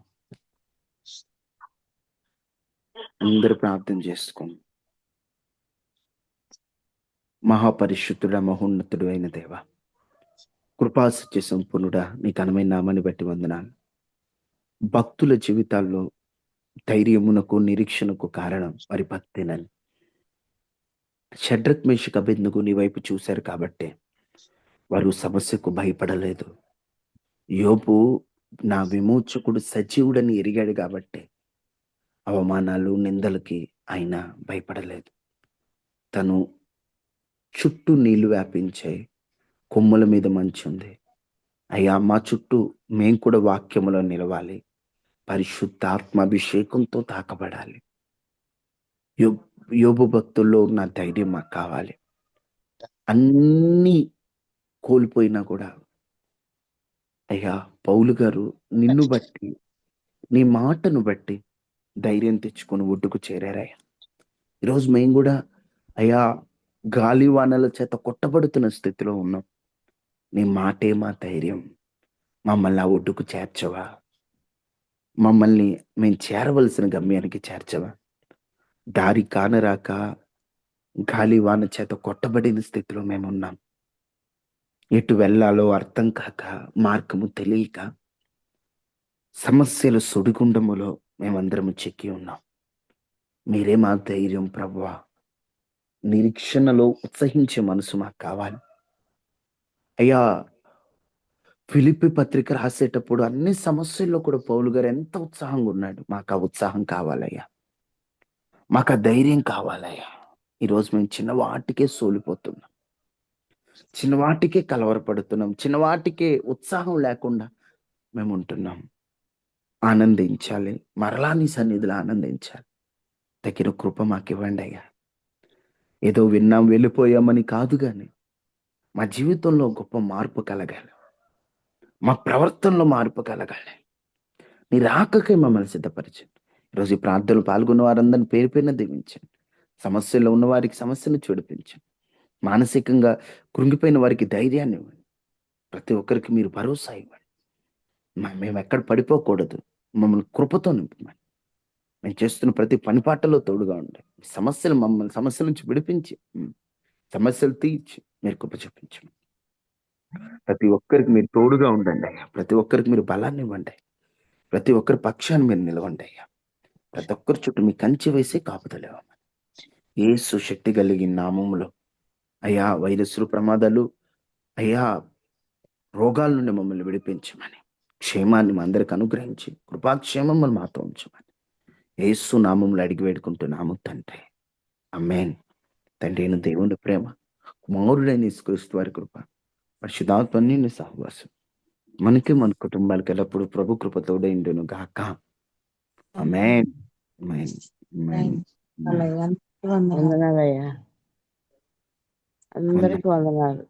అందరూ ప్రార్థన చేసుకోండి. మహాపరిశుద్ధుడ, మహోన్నతుడు అయిన దేవ, కృపా సత్య సంపూర్ణుడా, నీ ఘనమైన నామాన్ని బట్టి వందనాలు. భక్తుల జీవితాల్లో ధైర్యమునకు నిరీక్షణకు కారణం వారి భక్తేనని షడ్రక్ మేషక్ అబేద్నెగో నీ వైపు చూశారు కాబట్టే వారు సమస్యకు భయపడలేదు. యోబు నా విమోచకుడు సజీవుడని ఎరిగాడు కాబట్టే అవమానాలు, నిందలకి ఆయన భయపడలేదు. తను చుట్టూ నీళ్లు వ్యాపించే కొమ్ముల మీద మంచి ఉంది. అయ్యా, మా చుట్టూ మేం కూడా వాక్యములో నిలవాలి, పరిశుద్ధాత్మాభిషేకంతో తాకబడాలి. యోబు భక్తుల్లో ఉన్న ధైర్యం మాకు కావాలి. అన్నీ కోల్పోయినా కూడా అయ్యా, పౌలు గారు నిన్ను బట్టి, నీ మాటను బట్టి ధైర్యం తెచ్చుకొని ఒడ్డుకు చేరారయ్యా. ఈరోజు మేము కూడా అయ్యా గాలివానల చేత కొట్టబడుతున్న స్థితిలో ఉన్నాం. నీ మాటే మా ధైర్యం. మమ్మల్ని ఆ ఒడ్డుకు చేర్చవా? మమ్మల్ని మేము చేరవలసిన గమ్యానికి చేర్చవా? దారి కానరాక గాలివాన చేత కొట్టబడిన స్థితిలో మేమున్నాం. ఎటు వెళ్ళాలో అర్థం కాక, మార్గము తెలియక, సమస్యల సుడిగుండములో మేమందరము చెక్కి ఉన్నాం. మీరే మా ధైర్యం ప్రభువా. నిరీక్షణలో ఉత్సహించే మనసు మాకు కావాలి అయ్యా. ఫిలిప్పి పత్రిక రాసేటప్పుడు అన్ని సమస్యల్లో కూడా పౌలు గారు ఎంత ఉత్సాహంగా ఉన్నాడు. మాకు ఆ ఉత్సాహం కావాలయ్యా, మాకు ఆ ధైర్యం కావాలయ్యా. ఈరోజు మేము చిన్న వాటికే సోలిపోతున్నాం, చిన్న వాటికే కలవరపడుతున్నాం, చిన్న వాటికే ఉత్సాహం లేకుండా మేము ఉంటున్నాం. ఆనందించాలి, మరలా నీ సన్నిధిలో ఆనందించాలి. తగిన కృప మాకు ఇవ్వండి అయ్యా. ఏదో విన్నాం వెళ్ళిపోయామని కాదు, కానీ మా జీవితంలో గొప్ప మార్పు కలగాలి, మా ప్రవర్తనలో మార్పు కలగాలి. నీ రాకకై మమ్మల్ని సిద్ధపరచండి. ఈరోజు ఈ ప్రార్థనలు పాల్గొన్న వారందరినీ పేరు పేరున దీవించండి. సమస్యలో ఉన్న వారికి సమస్యను చూడిపించండి. మానసికంగా కృంగిపోయిన వారికి ధైర్యాన్ని ఇవ్వండి. ప్రతి ఒక్కరికి మీరు భరోసా ఇవ్వండి. మేము ఎక్కడ పడిపోకూడదు. మమ్మల్ని కృపతో నింపమని. మేము చేస్తున్న ప్రతి పనిపాటలో తోడుగా ఉండే మమ్మల్ని సమస్యల నుంచి విడిపించి, సమస్యలు తీర్చి మీరు కృప చూపించండి. ప్రతి ఒక్కరికి మీరు తోడుగా ఉండండి అయ్యా. ప్రతి ఒక్కరికి మీరు బలాన్ని ఇవ్వండి. ప్రతి ఒక్కరి పక్షాన్ని మీరు నిలవండి అయ్యా. ప్రతి ఒక్కరి చుట్టూ మీ కంచి వేసి కాపుదలేవమ్మని యేసు శక్తి కలిగిన నామములో అయ్యా, వైరస్లు, ప్రమాదాలు, అయ్యా, రోగాల నుండి మమ్మల్ని విడిపించమని, క్షేమాన్ని మా అందరికి అనుగ్రహించి కృపాక్షేమములు మాతో ఉంచమని యేసు నామములో అడిగి వేడుకుంటున్నాము తండ్రి. ఆమేన్. తండ్రి అయిన దేవుని ప్రేమ, కుమారుడైన యేసుక్రీస్తు వారి కృప, పరిశుద్ధాత్మ సహవాసం మనకి, మన కుటుంబాలకి ఎల్లప్పుడు ప్రభు కృపతోడే ఉండును గాక. ఆమేన్. ఆమేన్. ఆమేన్. వందనాలయ్యా. అందరికి వందనాలు.